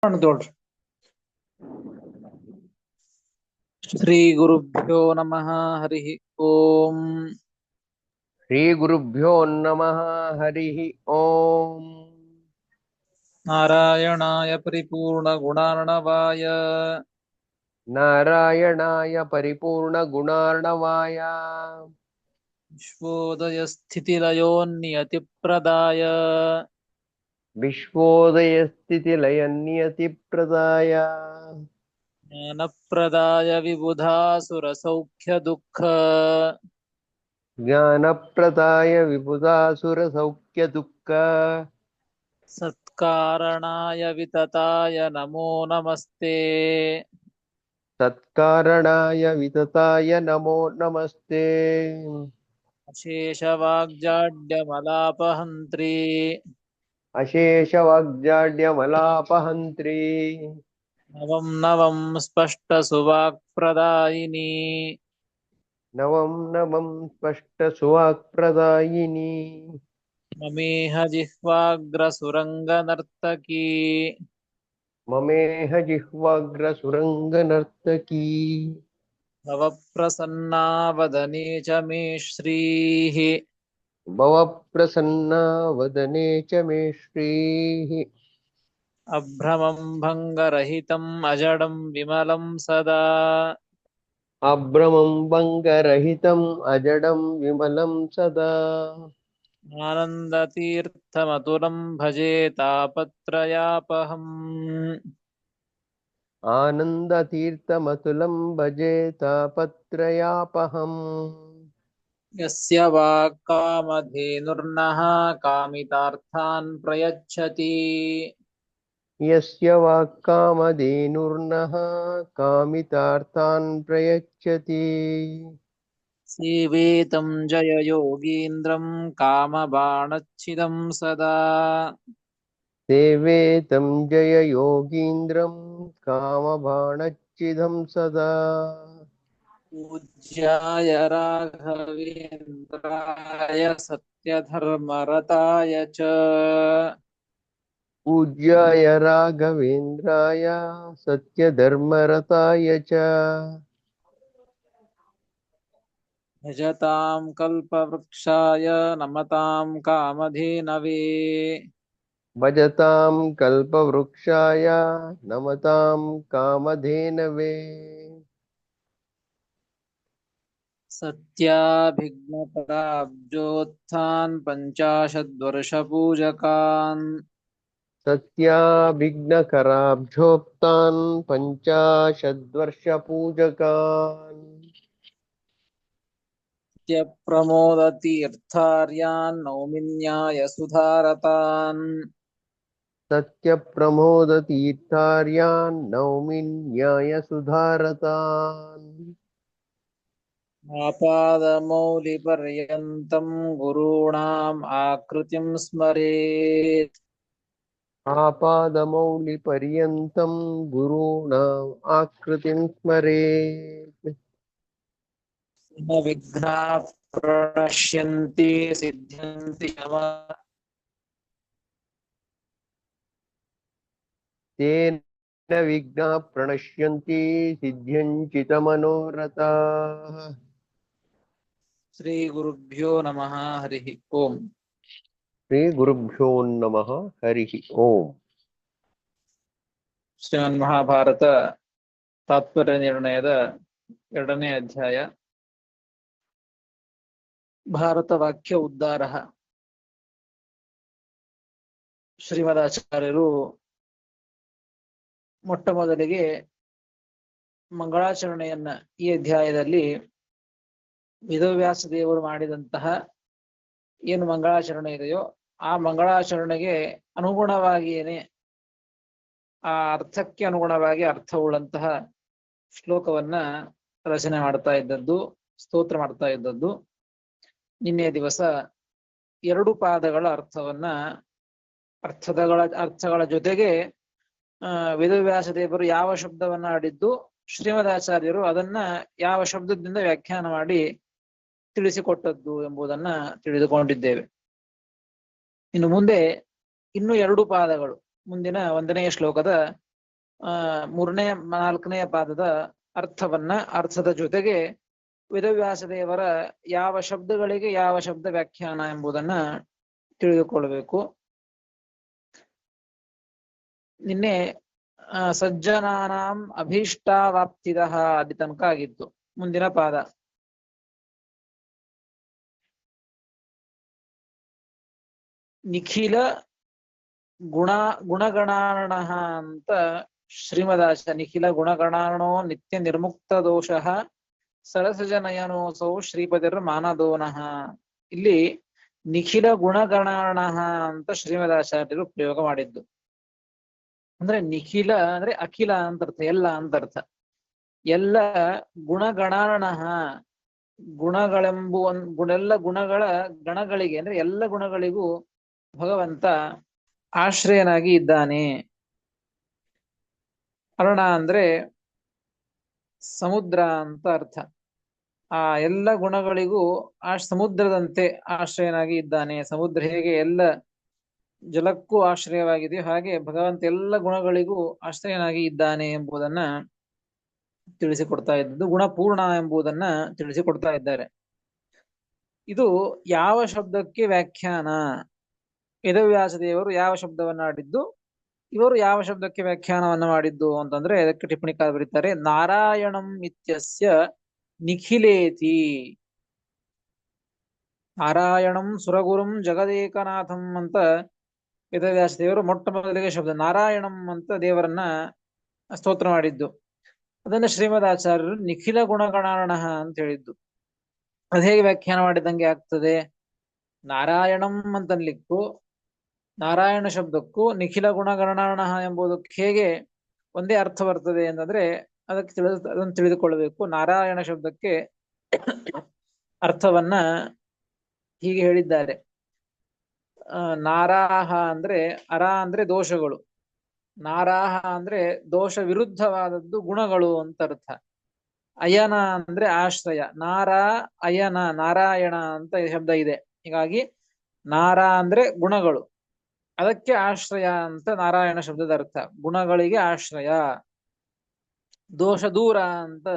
ನೋಡ್ರಿ. ಶ್ರೀ ಗುರುಭ್ಯೋ ನಮಃ. ಹರಿ ಓಂ. ಶ್ರೀ ಗುರುಭ್ಯೋ ನಮಃ. ಹರಿ ಓಂ. ನಾರಾಯಣಾಯ ಪರಿಪೂರ್ಣ ಗುಣಾರ್ಣವಾಯ ನಾರಾಯಣಾಯ ಪರಿಪೂರ್ಣ ಗುಣಾರ್ಣವಾಯ ವಿಶ್ವೋದಯ ಸ್ಥಿತಿಲಯೋನ್ನಿಯತಿಪ್ರದಾಯ ವಿಶ್ವೋದಯ ಸ್ಥಿತಿ ಲಯ ನಿಯತಿ ಪ್ರದಾಯ ಜ್ಞಾನಪ್ರದಾಯ ವಿಬುಧಾಸುರ ಸೌಖ್ಯ ದುಃಖ ಜ್ಞಾನಪ್ರದಾಯ ವಿಬುಧಾಸುರ ಸೌಖ್ಯ ದುಃಖ ಸತ್ಕಾರಣಾಯ ವಿತತಾಯ ನಮೋ ನಮಸ್ತೆ. ಸತ್ಕಾರಣಾಯ ವಿತತಾಯ ನಮೋ ನಮಸ್ತೆ. ಅಶೇಷವಾಗ್ಜಾಡ್ಯಮಲಾಪಹಂತ್ರಿ ಅಶೇಷ ವಾಗ್ಜಾಡ್ಯಮಲಾಪಹಂತ್ರಿ ನವಂ ನವಂ ಸ್ಪಷ್ಟ ಸುವಾಕ್ಪ್ರದಾಯಿನಿ ನವಂ ನವಂ ಸ್ಪಷ್ಟ ಸುವಾಕ್ಪ್ರದಾಯಿನಿ ಮಮೇಹ ಜಿಹ್ವಾಗ್ರಸುರಂಗನರ್ತಕೀ ಮಮೇಹ ಜಿಹ್ವಾಗ್ರ ಸುರಂಗ ನರ್ತಕೀ ಭವ ಪ್ರಸನ್ನಾ ವದನೆ ಚ ಮೇ ಶ್ರೀಃ. ಭವ ಪ್ರಸನ್ನ ವದನೆ ಚ ಮೇ ಶ್ರೀಃ. ಅಭ್ರಮಂ ಭಂಗರಹಿತಂ ಅಜಡಂ ವಿಮಲಂ ಸದಾ ಅಭ್ರಮಂ ಭಂಗರಹಿತಂ ಅಜಡಂ ವಿಮಲಂ ಸದಾ ಆನಂದತೀರ್ಥಮತುಲಂ ಭಜೆ ತಾಪತ್ರಯಾಪಹಂ. ಆನಂದತೀರ್ಥಮತುಲಂ ಭಜೆ ತಾಪತ್ರಯಾಪಹಂ. ಯಸ್ಯ ವಾಕ್ ಕಾಮಧೇನುರ್ನಃ ಕಾಮಿತಾರ್ಥಾನ್ ಪ್ರಯಚ್ಛತಿ ಯಸ್ಯ ವಾಕ್ಕಾಮಧೇನುರ್ನಃ ಕಾಮಿತಾರ್ಥಾನ್ ಪ್ರಯಚ್ಛತಿ ಸೇವೇತಂ ಜಯ ಯೋಗೀಂದ್ರಂ ಕಾಮಬಾಣಚ್ಛಿದಂ ಸದಾ ಸೇವೇತಂ ಜಯ ಯೋಗೀಂದ್ರಂ ಕಾಮಬಾಣಚ್ಛಿದಂ ಸದಾ ಪೂಜ್ಯಾಯ ರಾಘವೇಂದ್ರಾಯ ಸತ್ಯಧರ್ಮರತಾಯ ಚ ಪೂಜ್ಯಾಯ ರಾಘವೇಂದ್ರಾಯ ಸತ್ಯಧರ್ಮರತಾಯ ಚ ಭಜತಾಂ ಕಲ್ಪವೃಕ್ಷಾಯ ನಮತಾಂ ಕಾಮಧೇನವೇ ಭಜತಾಂ ಕಲ್ಪವೃಕ್ಷಾಯ ನಮತಾಂ ಕಾಮಧೇನವೇ ಸತ್ಯಾಭಿಘ್ನಪದಾಬ್ಜೋತ್ಥಾನ್ ಪಂಚಾಶದ್ವರ್ಷಪೂಜಕಾನ್ ಸತ್ಯಾಭಿಘ್ನಕರಾಬ್ಜೋಕ್ತಾನ್ ಪಂಚಾಶದ್ವರ್ಷಪೂಜಕಾನ್ ಸತ್ಯಪ್ರಮೋದತೀರ್ಥಾರ್ಯಾನ್ ನೌಮಿನ್ಯಾಯ ಸುಧಾರತಾನ್ ಸತ್ಯಪ್ರಮೋದತೀರ್ಥಾರ್ಯಾನ್ ನೌಮಿ ನ್ಯಾಯಸುಧಾರತಾನ್ ಆಪಾದಮೌಲಿಪರ್ಯಂತಂ ಗುರುಣಾಂ ಆಕೃತಿಂ ಸ್ಮರೇತ್ ಆಪಾದಮೌಲಿಪರ್ಯಂತಂ ಗುರುಣಾಂ ಆಕೃತಿಂ ಸ್ಮರೇತ್ ನ ವಿಘ್ನಾಃ ಪ್ರಣಶ್ಯಂತಿ ಸಿದ್ಧ್ಯಂತಿ ತೇನ ವಿಘ್ನಾಃ ಪ್ರಣಶ್ಯಂತಿ ಸಿದ್ಧ್ಯಂಚಿತ ಮನೋರಥಾಃ. ಶ್ರೀ ಗುರುಭ್ಯೋ ನಮಃ. ಹರಿ ಓಂ. ಶ್ರೀ ಗುರುಭ್ಯೋ ನಮಃ. ಹರಿ ಓಂ. ಶ್ರೀಮನ್ ಮಹಾಭಾರತ ತಾತ್ಪರ್ಯ ನಿರ್ಣಯದ 2ನೇ ಅಧ್ಯಾಯ. ಭಾರತ ವಾಕ್ಯ ಉದ್ಧಾರ. ಶ್ರೀಮದಾಚಾರ್ಯರು ಮೊಟ್ಟ ಮೊದಲಿಗೆ ಮಂಗಳಾಚರಣೆಯನ್ನ ಈ ಅಧ್ಯಾಯದಲ್ಲಿ ವೇದವ್ಯಾಸ ದೇವರು ಮಾಡಿದಂತಹ ಏನು ಮಂಗಳಾಚರಣೆ ಇದೆಯೋ ಆ ಮಂಗಳಾಚರಣೆಗೆ ಅನುಗುಣವಾಗಿಯೇನೆ ಆ ಅರ್ಥಕ್ಕೆ ಅನುಗುಣವಾಗಿ ಅರ್ಥವುಳ್ಳಂತಹ ಶ್ಲೋಕವನ್ನ ರಚನೆ ಮಾಡ್ತಾ ಇದ್ದದ್ದು, ಸ್ತೋತ್ರ ಮಾಡ್ತಾ ಇದ್ದದ್ದು. ನಿನ್ನೆ ದಿವಸ 2 ಪಾದಗಳ ಅರ್ಥಗಳ ಜೊತೆಗೆ ವೇದವ್ಯಾಸ ದೇವರು ಯಾವ ಶಬ್ದವನ್ನ ಆಡಿದ್ದು, ಶ್ರೀಮದಾಚಾರ್ಯರು ಅದನ್ನ ಯಾವ ಶಬ್ದದಿಂದ ವ್ಯಾಖ್ಯಾನ ಮಾಡಿ ತಿಳಿಸಿಕೊಟ್ಟದ್ದು ಎಂಬುದನ್ನ ತಿಳಿದುಕೊಂಡಿದ್ದೇವೆ. ಇನ್ನು ಮುಂದೆ ಇನ್ನೂ 2 ಪಾದಗಳು ಮುಂದಿನ 1ನೇ ಶ್ಲೋಕದ ಮೂರನೇ ನಾಲ್ಕನೆಯ ಪಾದದ ಅರ್ಥದ ಜೊತೆಗೆ ವೇದವ್ಯಾಸ ದೇವರ ಯಾವ ಶಬ್ದಗಳಿಗೆ ಯಾವ ಶಬ್ದ ವ್ಯಾಖ್ಯಾನ ಎಂಬುದನ್ನ ತಿಳಿದುಕೊಳ್ಳಬೇಕು. ನಿನ್ನೆ ಸಜ್ಜನಾನಾಂ ಅಭೀಷ್ಟಾವಾಪ್ತಿದಃ ಅಲ್ಲಿ ತನಕ ಆಗಿತ್ತು. ಮುಂದಿನ ಪಾದ ನಿಖಿಲ ಗುಣಗಣಾರ್ಣ ಅಂತ ಶ್ರೀಮದಾಚ ನಿಖಿಲ ಗುಣಗಣಾರ್ಣೋ ನಿತ್ಯ ನಿರ್ಮುಕ್ತ ದೋಷಃ ಸರಸಜನಯನೋಸೌ ಶ್ರೀಪತಿರ್ ಮಾನದೋನಃ. ಇಲ್ಲಿ ನಿಖಿಲ ಗುಣಗಣಾರ್ಣ ಅಂತ ಶ್ರೀಮದಾಚಾರ್ಯರು ಪ್ರಯೋಗ ಮಾಡಿದ್ದು. ಅಂದ್ರೆ ನಿಖಿಲ ಅಂದ್ರೆ ಅಖಿಲ ಅಂತ ಅರ್ಥ, ಎಲ್ಲ ಅಂತ ಅರ್ಥ. ಎಲ್ಲ ಗುಣಗಣಾರ್ಣ ಎಲ್ಲ ಗುಣಗಳ ಗಣಗಳಿಗೆ ಅಂದ್ರೆ ಎಲ್ಲ ಗುಣಗಳಿಗೂ ಭಗವಂತ ಆಶ್ರಯನಾಗಿ ಇದ್ದಾನೆ. ಅರ್ಣ ಅಂದ್ರೆ ಸಮುದ್ರ ಅಂತ ಅರ್ಥ. ಆ ಎಲ್ಲ ಗುಣಗಳಿಗೂ ಸಮುದ್ರದಂತೆ ಆಶ್ರಯನಾಗಿ ಇದ್ದಾನೆ. ಸಮುದ್ರ ಹೇಗೆ ಎಲ್ಲ ಜಲಕ್ಕೂ ಆಶ್ರಯವಾಗಿದೆಯೋ ಹಾಗೆ ಭಗವಂತ ಎಲ್ಲ ಗುಣಗಳಿಗೂ ಆಶ್ರಯನಾಗಿ ಇದ್ದಾನೆ ಎಂಬುದನ್ನ ತಿಳಿಸಿಕೊಡ್ತಾ ಇದ್ದದ್ದು. ಗುಣಪೂರ್ಣ ಎಂಬುದನ್ನ ತಿಳಿಸಿಕೊಡ್ತಾ ಇದ್ದಾರೆ. ಇದು ಯಾವ ಶಬ್ದಕ್ಕೆ ವ್ಯಾಖ್ಯಾನ? ವೇದವ್ಯಾಸ ದೇವರು ಯಾವ ಶಬ್ದವನ್ನ ಆಡಿದ್ದು, ಇವರು ಯಾವ ಶಬ್ದಕ್ಕೆ ವ್ಯಾಖ್ಯಾನವನ್ನ ಮಾಡಿದ್ದು ಅಂತಂದ್ರೆ ಅದಕ್ಕೆ ಟಿಪ್ಪಣಿಕಾರ ಬರೀತಾರೆ, ನಾರಾಯಣಂ ಇತ್ಯಸ್ಯ ನಿಖಿಲೇತಿ. ನಾರಾಯಣಂ ಸುರಗುರುಂ ಜಗದೇಕನಾಥಂ ಅಂತ ವೇದವ್ಯಾಸ ದೇವರು ಮೊಟ್ಟ ಮೊದಲಿಗೆ ಶಬ್ದ ನಾರಾಯಣಂ ಅಂತ ದೇವರನ್ನ ಸ್ತೋತ್ರ ಮಾಡಿದ್ದು. ಅದನ್ನ ಶ್ರೀಮದಾಚಾರ್ಯರು ನಿಖಿಲ ಗುಣಗಣಾರ್ಣ ಅಂತ ಹೇಳಿದ್ದು. ಅದು ಹೇಗೆ ವ್ಯಾಖ್ಯಾನ ಮಾಡಿದಂಗೆ ಆಗ್ತದೆ? ನಾರಾಯಣಂ ಅಂತನ್ಲಿಕ್ಕೂ ನಾರಾಯಣ ಶಬ್ದಕ್ಕೂ ನಿಖಿಲ ಗುಣಗಣಾರ್ಣ ಎಂಬುದಕ್ಕೆ ಹೇಗೆ ಒಂದೇ ಅರ್ಥ ಬರ್ತದೆ ಅಂತಂದ್ರೆ ಅದನ್ನು ತಿಳಿದುಕೊಳ್ಳಬೇಕು. ನಾರಾಯಣ ಶಬ್ದಕ್ಕೆ ಅರ್ಥವನ್ನ ಹೀಗೆ ಹೇಳಿದ್ದಾರೆ. ನಾರಾಹ ಅಂದ್ರೆ ಅಂದ್ರೆ ದೋಷಗಳು, ನಾರಾಹ ಅಂದ್ರೆ ದೋಷ ವಿರುದ್ಧವಾದದ್ದು ಗುಣಗಳು ಅಂತ ಅರ್ಥ. ಅಯನ ಅಂದ್ರೆ ಆಶ್ರಯ. ಅಯನ ನಾರಾಯಣ ಅಂತ ಶಬ್ದ ಇದೆ. ಹೀಗಾಗಿ ಅಂದ್ರೆ ಗುಣಗಳು, ಅದಕ್ಕೆ ಆಶ್ರಯ ಅಂತ ನಾರಾಯಣ ಶಬ್ದದ ಅರ್ಥ. ಗುಣಗಳಿಗೆ ಆಶ್ರಯ, ದೋಷ ದೂರ ಅಂತ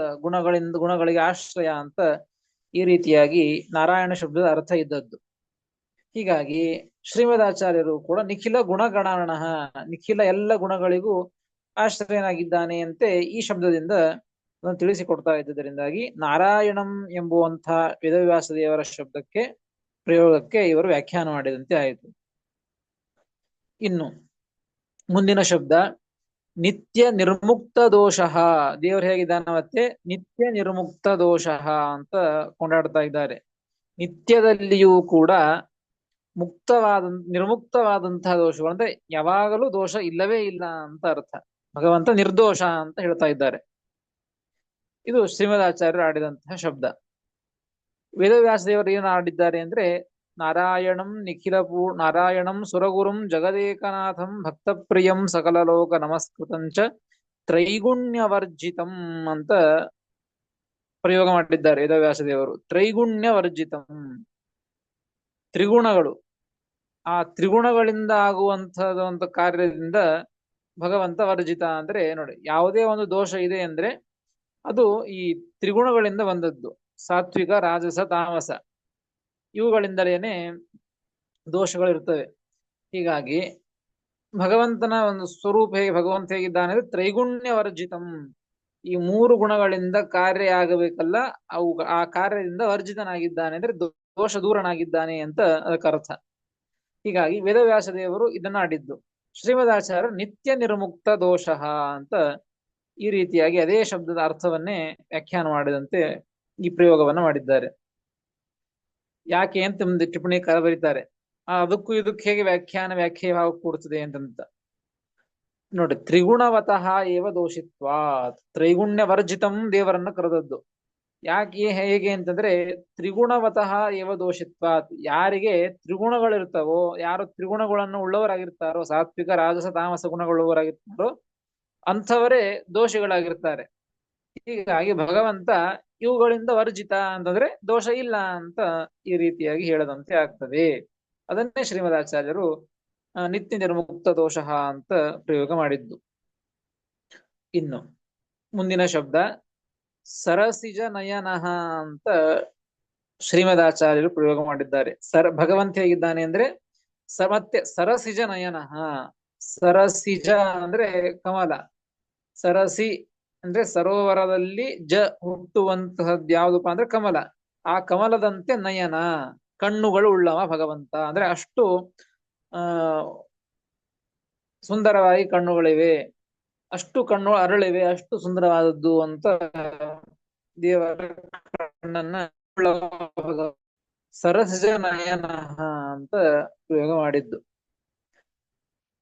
ಗುಣಗಳಿಗೆ ಆಶ್ರಯ ಅಂತ ಈ ರೀತಿಯಾಗಿ ನಾರಾಯಣ ಶಬ್ದದ ಅರ್ಥ ಇದ್ದದ್ದು. ಹೀಗಾಗಿ ಶ್ರೀಮದಾಚಾರ್ಯರು ಕೂಡ ನಿಖಿಲ ಗುಣಗಣಾರ್ಣ, ನಿಖಿಲ ಎಲ್ಲ ಗುಣಗಳಿಗೂ ಆಶ್ರಯನಾಗಿದ್ದಾನೆ ಅಂತೆ ಈ ಶಬ್ದದಿಂದ ಅದನ್ನು ತಿಳಿಸಿಕೊಡ್ತಾ ಇದ್ದುದರಿಂದಾಗಿ ನಾರಾಯಣಂ ಎಂಬುವಂತಹ ವೇದವ್ಯಾಸ ದೇವರ ಶಬ್ದಕ್ಕೆ ಪ್ರಯೋಗಕ್ಕೆ ಇವರು ವ್ಯಾಖ್ಯಾನ ಮಾಡಿದಂತೆ ಆಯಿತು. ಇನ್ನು ಮುಂದಿನ ಶಬ್ದ ನಿತ್ಯ ನಿರ್ಮುಕ್ತ ದೋಷ. ದೇವರು ಹೇಗಿದ್ದಾನೆ ಮತ್ತೆ ನಿತ್ಯ ನಿರ್ಮುಕ್ತ ದೋಷ ಅಂತ ಕೊಂಡಾಡ್ತಾ ಇದ್ದಾರೆ. ನಿತ್ಯದಲ್ಲಿಯೂ ಕೂಡ ನಿರ್ಮುಕ್ತವಾದಂತಹ ದೋಷಗಳು ಅಂದ್ರೆ ಯಾವಾಗಲೂ ದೋಷ ಇಲ್ಲವೇ ಇಲ್ಲ ಅಂತ ಅರ್ಥ. ಭಗವಂತ ನಿರ್ದೋಷ ಅಂತ ಹೇಳ್ತಾ ಇದ್ದಾರೆ. ಇದು ಶ್ರೀಮದಾಚಾರ್ಯರು ಆಡಿದಂತಹ ಶಬ್ದ. ವೇದವ್ಯಾಸ ದೇವರು ಏನು ಆಡಿದ್ದಾರೆ ಅಂದ್ರೆ ನಾರಾಯಣಂ ನಾರಾಯಣಂ ಸುರಗುರುಂ ಜಗದೇಕನಾಥಂ ಭಕ್ತಪ್ರಿಯಂ ಸಕಲಲೋಕ ನಮಸ್ಕೃತಂಚ ತ್ರೈಗುಣ್ಯವರ್ಜಿತಂ ಅಂತ ಪ್ರಯೋಗ ಮಾಡಿದ್ದಾರೆ ವೇದವ್ಯಾಸ ದೇವರು. ತ್ರೈಗುಣ್ಯವರ್ಜಿತಂ, ತ್ರಿಗುಣಗಳು, ಆ ತ್ರಿಗುಣಗಳಿಂದ ಆಗುವಂತಹದ ಒಂದು ಕಾರ್ಯದಿಂದ ಭಗವಂತ ವರ್ಜಿತ ಅಂದ್ರೆ ನೋಡಿ, ಯಾವುದೇ ಒಂದು ದೋಷ ಇದೆ ಅಂದ್ರೆ ಅದು ಈ ತ್ರಿಗುಣಗಳಿಂದ ಬಂದದ್ದು. ಸಾತ್ವಿಕ, ರಾಜಸ, ತಾಮಸ ಇವುಗಳಿಂದಲೇನೆ ದೋಷಗಳು ಇರ್ತವೆ. ಹೀಗಾಗಿ ಭಗವಂತನ ಒಂದು ಸ್ವರೂಪ ಭಗವಂತ ಹೇಗಿದ್ದಾನೆ ಅಂದ್ರೆ ತ್ರೈಗುಣ್ಯ ವರ್ಜಿತಂ. ಈ ಮೂರು ಗುಣಗಳಿಂದ ಕಾರ್ಯ ಆಗಬೇಕಲ್ಲ, ಆ ಕಾರ್ಯದಿಂದ ವರ್ಜಿತನಾಗಿದ್ದಾನೆ ಅಂದ್ರೆ ದೋಷ ದೂರನಾಗಿದ್ದಾನೆ ಅಂತ ಅದಕ್ಕೆ ಅರ್ಥ. ಹೀಗಾಗಿ ವೇದವ್ಯಾಸ ದೇವರು ಇದನ್ನ ಆಡಿದ್ದು. ಶ್ರೀಮದಾಚಾರ್ಯರು ನಿತ್ಯ ನಿರ್ಮುಕ್ತ ದೋಷ ಅಂತ ಈ ರೀತಿಯಾಗಿ ಅದೇ ಶಬ್ದದ ಅರ್ಥವನ್ನೇ ವ್ಯಾಖ್ಯಾನ ಮಾಡಿದಂತೆ ಈ ಪ್ರಯೋಗವನ್ನ ಮಾಡಿದ್ದಾರೆ. ಯಾಕೆ ಅಂತ ಒಂದು ಟಿಪ್ಪಣಿಕಾರ ಬರೀತಾರೆ, ಅದಕ್ಕೂ ಇದಕ್ಕೆ ಹೇಗೆ ವ್ಯಾಖ್ಯಾನ ಕೂಡುತ್ತದೆ ಅಂತಂತ ನೋಡಿ. ತ್ರಿಗುಣವತಃ ಏವ ದೋಷಿತ್ವಾತ್, ತ್ರೈಗುಣ್ಯ ವರ್ಜಿತಂ ದೇವರನ್ನ ಕರೆದದ್ದು. ಯಾಕೆ ಹೇಗೆ ಅಂತಂದ್ರೆ ತ್ರಿಗುಣವತಃ ಏವ ದೋಷಿತ್ವಾತ್, ಯಾರಿಗೆ ತ್ರಿಗುಣಗಳಿರ್ತಾವೋ, ಯಾರು ತ್ರಿಗುಣಗಳನ್ನು ಉಳ್ಳವರಾಗಿರ್ತಾರೋ, ಸಾತ್ವಿಕ, ರಾಜಸ, ತಾಮಸ ಗುಣಗಳುಳ್ಳವರಾಗಿರ್ತಾರೋ ಅಂಥವರೇ ದೋಷಿಗಳಾಗಿರ್ತಾರೆ. ಹೀಗಾಗಿ ಭಗವಂತ ಇವುಗಳಿಂದ ವರ್ಜಿತ ಅಂತಂದ್ರೆ ದೋಷ ಇಲ್ಲ ಅಂತ ಈ ರೀತಿಯಾಗಿ ಹೇಳದಂತೆ ಆಗ್ತದೆ. ಅದನ್ನೇ ಶ್ರೀಮದಾಚಾರ್ಯರು ನಿತ್ಯ ನಿರ್ಮುಕ್ತ ದೋಷ ಅಂತ ಪ್ರಯೋಗ ಮಾಡಿದ್ದು. ಇನ್ನು ಮುಂದಿನ ಶಬ್ದ ಸರಸಿಜ ನಯನಃ ಅಂತ ಶ್ರೀಮದಾಚಾರ್ಯರು ಪ್ರಯೋಗ ಮಾಡಿದ್ದಾರೆ. ಭಗವಂತ ಹೇಗಿದ್ದಾನೆ ಅಂದ್ರೆ ಮತ್ತೆ ಸರಸಿಜ ನಯನಃ. ಸರಸಿಜ ಅಂದ್ರೆ ಕಮಲ, ಸರಸಿ ಅಂದ್ರೆ ಸರೋವರದಲ್ಲಿ ಹುಟ್ಟುವಂತಹದ್ದು ಯಾವುದಪ್ಪ ಅಂದ್ರೆ ಕಮಲ. ಆ ಕಮಲದಂತೆ ನಯನ, ಕಣ್ಣುಗಳು ಉಳ್ಳವ ಭಗವಂತ. ಅಂದ್ರೆ ಅಷ್ಟು ಆ ಸುಂದರವಾಗಿ ಕಣ್ಣುಗಳಿವೆ, ಅಷ್ಟು ಕಣ್ಣು ಅರಳಿವೆ, ಅಷ್ಟು ಸುಂದರವಾದದ್ದು ಅಂತ ದೇವರ ಕಣ್ಣನ್ನ ಉಳ್ಳವ ಭಗವಂತ. ಸರಸಿಜ ನಯನ ಅಂತ ಪ್ರಯೋಗ ಮಾಡಿದ್ದು.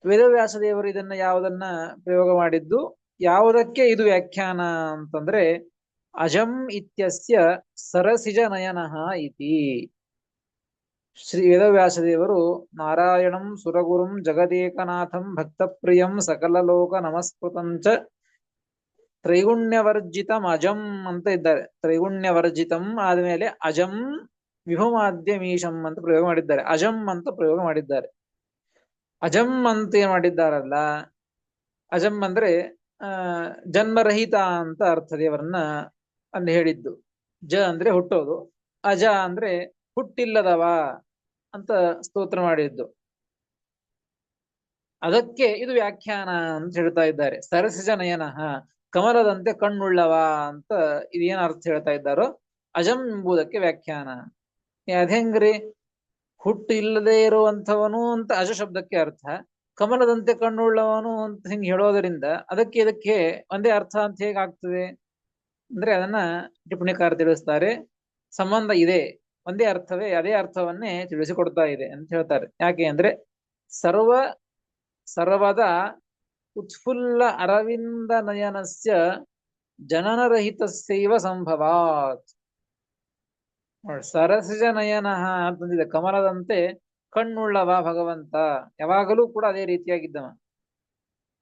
ವೇದವ್ಯಾಸ ದೇವರು ಇದನ್ನ ಯಾವುದನ್ನ ಪ್ರಯೋಗ ಮಾಡಿದ್ದು, ಯಾವುದಕ್ಕೆ ಇದು ವ್ಯಾಖ್ಯಾನ ಅಂತಂದ್ರೆ ಅಜಂ ಇತ್ಯಸ್ಯ ಸರಸಿಜ ನಯನಃ ಇತಿ. ಶ್ರೀ ವೇದವ್ಯಾಸ ದೇವರು ನಾರಾಯಣಂ ಸುರಗುರುಂ ಜಗದೇಕನಾಥಂ ಭಕ್ತಪ್ರಿಯಂ ಸಕಲಲೋಕ ನಮಸ್ಕೃತಂಚ ತ್ರೈಗುಣ್ಯವರ್ಜಿತಂ ಅಜಂ ಅಂತ ಇದ್ದಾರೆ. ತ್ರೈಗುಣ್ಯವರ್ಜಿತಂ ಆದ್ಮೇಲೆ ಅಜಂ ವಿಭುಮಾದ್ಯಮೀಶಂ ಅಂತ ಪ್ರಯೋಗ ಮಾಡಿದ್ದಾರೆ. ಅಜಂ ಅಂತ ಪ್ರಯೋಗ ಮಾಡಿದ್ದಾರೆ. ಅಜಂ ಅಂತ ಏನ್ ಮಾಡಿದ್ದಾರಲ್ಲ, ಅಜಂ ಅಂದ್ರೆ ಜನ್ಮರಹಿತ ಅಂತ ಅರ್ಥ ದೇವರನ್ನ ಅಲ್ಲಿ ಹೇಳಿದ್ದು. ಜ ಅಂದ್ರೆ ಹುಟ್ಟೋದು, ಅಜ ಅಂದ್ರೆ ಹುಟ್ಟಿಲ್ಲದವ ಅಂತ ಸ್ತೋತ್ರ ಮಾಡಿದ್ದು. ಅದಕ್ಕೆ ಇದು ವ್ಯಾಖ್ಯಾನ ಅಂತ ಹೇಳ್ತಾ ಇದ್ದಾರೆ. ಸರಸಿಜ ನಯನಃ, ಕಮಲದಂತೆ ಕಣ್ಣುಳ್ಳವ ಅಂತ ಇದೇನ್ ಅರ್ಥ ಹೇಳ್ತಾ ಇದ್ದಾರೋ ಅಜಂ ಎಂಬುದಕ್ಕೆ ವ್ಯಾಖ್ಯಾನ. ಅದೇಂಗ್ರಿ, ಹುಟ್ಟು ಇಲ್ಲದೆ ಇರುವಂಥವನು ಅಂತ ಅಜ ಶಬ್ದಕ್ಕೆ ಅರ್ಥ, ಕಮಲದಂತೆ ಕಣ್ಣುಳ್ಳವನು ಅಂತ ಹಿಂಗೆ ಹೇಳೋದರಿಂದ ಅದಕ್ಕೆ ಇದಕ್ಕೆ ಒಂದೇ ಅರ್ಥ ಅಂತ ಹೇಗಾಗ್ತದೆ ಅಂದ್ರೆ ಅದನ್ನ ಟಿಪ್ಪಣಿಕಾರ ತಿಳಿಸ್ತಾರೆ. ಸಂಬಂಧ ಇದೆ, ಒಂದೇ ಅರ್ಥವೇ ಅದೇ ಅರ್ಥವನ್ನೇ ತಿಳಿಸಿಕೊಡ್ತಾ ಇದೆ ಅಂತ ಹೇಳ್ತಾರೆ. ಯಾಕೆ ಅಂದ್ರೆ ಸರ್ವದ ಉತ್ಫುಲ್ಲ ಅರವಿಂದ ನಯನಸ್ಯ ಜನನರಹಿತಸ್ಯೈವ ಸಂಭವಾತ್. ಸರಸಿಜ ನಯನ ಅಂತಂದಿದೆ, ಕಮಲದಂತೆ ಕಣ್ಣುಳ್ಳವ ಭಗವಂತ, ಯಾವಾಗಲೂ ಕೂಡ ಅದೇ ರೀತಿಯಾಗಿದ್ದವ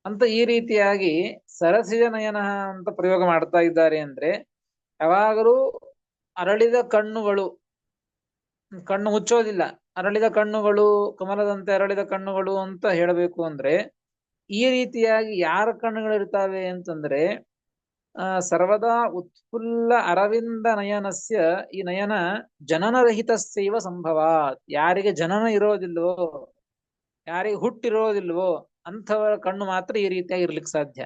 ಅಂತ. ಈ ರೀತಿಯಾಗಿ ಸರಸಿಜ ನಯನ ಅಂತ ಪ್ರಯೋಗ ಮಾಡ್ತಾ ಇದ್ದಾರೆ ಅಂದ್ರೆ ಯಾವಾಗಲೂ ಅರಳಿದ ಕಣ್ಣುಗಳು, ಕಣ್ಣು ಮುಚ್ಚೋದಿಲ್ಲ, ಅರಳಿದ ಕಣ್ಣುಗಳು, ಕಮಲದಂತೆ ಅರಳಿದ ಕಣ್ಣುಗಳು ಅಂತ ಹೇಳಬೇಕು ಅಂದ್ರೆ ಈ ರೀತಿಯಾಗಿ ಯಾರ ಕಣ್ಣುಗಳಿರ್ತಾವೆ ಅಂತಂದ್ರೆ ಸರ್ವದಾ ಉತ್ಫುಲ್ಲ ಅರವಿಂದ ನಯನಸ್ಯ, ಈ ನಯನ ಜನನರಹಿತಸ್ಯೈವ ಸಂಭವಾತ್. ಯಾರಿಗೆ ಜನನ ಇರೋದಿಲ್ವೋ, ಯಾರಿಗೆ ಹುಟ್ಟಿರೋದಿಲ್ವೋ ಅಂಥವರ ಕಣ್ಣು ಮಾತ್ರ ಈ ರೀತಿಯಾಗಿ ಇರ್ಲಿಕ್ಕೆ ಸಾಧ್ಯ.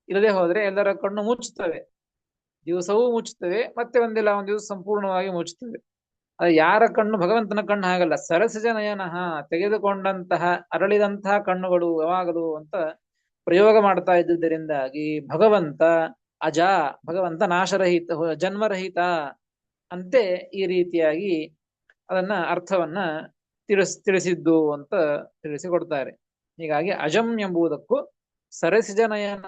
ಇಲ್ಲದೆ ಹೋದ್ರೆ ಎಲ್ಲರ ಕಣ್ಣು ಮುಚ್ಚುತ್ತವೆ, ದಿವಸವೂ ಮುಚ್ಚುತ್ತವೆ, ಮತ್ತೆ ಒಂದಿಲ್ಲ ಒಂದು ದಿವಸ ಸಂಪೂರ್ಣವಾಗಿ ಮುಚ್ಚುತ್ತವೆ. ಅದು ಯಾರ ಕಣ್ಣು, ಭಗವಂತನ ಕಣ್ಣು ಹಾಗಲ್ಲ. ಸರಸಿಜ ನಯನಃ, ತೆಗೆದುಕೊಂಡಂತಹ ಅರಳಿದಂತಹ ಕಣ್ಣುಗಳು ಯಾವಾಗಲೂ ಅಂತ ಪ್ರಯೋಗ ಮಾಡ್ತಾ ಇದ್ದುದರಿಂದಾಗಿ ಭಗವಂತ ಅಜ, ಭಗವಂತ ನಾಶರಹಿತ, ಜನ್ಮರಹಿತ ಅಂತೆ ಈ ರೀತಿಯಾಗಿ ಅದನ್ನ ಅರ್ಥವನ್ನ ತಿಳಿಸಿದ್ದು ಅಂತ ತಿಳಿಸಿಕೊಡ್ತಾರೆ. ಹೀಗಾಗಿ ಅಜಂ ಎಂಬುದಕ್ಕೂ ಸರಸಿಜ ನಯನ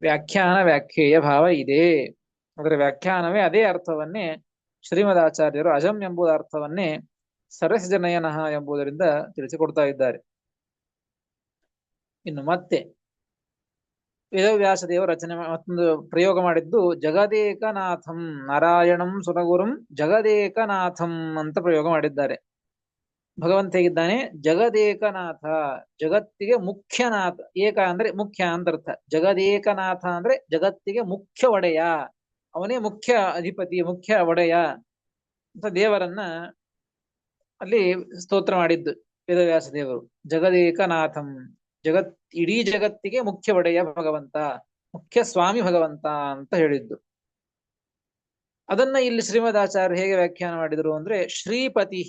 ವ್ಯಾಖ್ಯೇಯ ಭಾವ ಇದೆ. ಅದರ ವ್ಯಾಖ್ಯಾನವೇ ಅದೇ ಅರ್ಥವನ್ನೇ ಶ್ರೀಮದಾಚಾರ್ಯರು ಅಜಂ ಎಂಬುದ ಅರ್ಥವನ್ನೇ ಸರಸಿಜ ನಯನ ಎಂಬುದರಿಂದ ತಿಳಿಸಿಕೊಡ್ತಾ ಇದ್ದಾರೆ. ಇನ್ನು ಮತ್ತೆ ವೇದವ್ಯಾಸ ದೇವರು ರಚನೆ ಮತ್ತೊಂದು ಪ್ರಯೋಗ ಮಾಡಿದ್ದು ಜಗದೇಕನಾಥಂ, ನಾರಾಯಣಂ ಸುರಗುರುಂ ಜಗದೇಕನಾಥಂ ಅಂತ ಪ್ರಯೋಗ ಮಾಡಿದ್ದಾರೆ. ಭಗವಂತ ಹೇಗಿದ್ದಾನೆ, ಜಗದೇಕನಾಥ, ಜಗತ್ತಿಗೆ ಮುಖ್ಯನಾಥ. ಏಕ ಅಂದ್ರೆ ಮುಖ್ಯ ಅಂತ ಅರ್ಥ. ಜಗದೇಕನಾಥ ಅಂದ್ರೆ ಜಗತ್ತಿಗೆ ಮುಖ್ಯ ಒಡೆಯ, ಅವನೇ ಮುಖ್ಯ ಅಧಿಪತಿ, ಮುಖ್ಯ ಒಡೆಯ ಅಂತ ದೇವರನ್ನ ಅಲ್ಲಿ ಸ್ತೋತ್ರ ಮಾಡಿದ್ದು ವೇದವ್ಯಾಸ ದೇವರು. ಜಗದೇಕನಾಥಂ, ಇಡೀ ಜಗತ್ತಿಗೆ ಮುಖ್ಯ ಒಡೆಯ ಭಗವಂತ, ಮುಖ್ಯ ಸ್ವಾಮಿ ಭಗವಂತ ಅಂತ ಹೇಳಿದ್ದು. ಅದನ್ನ ಇಲ್ಲಿ ಶ್ರೀಮದಾಚಾರ್ಯ ಹೇಗೆ ವ್ಯಾಖ್ಯಾನ ಮಾಡಿದ್ರು ಅಂದ್ರೆ ಶ್ರೀಪತಿ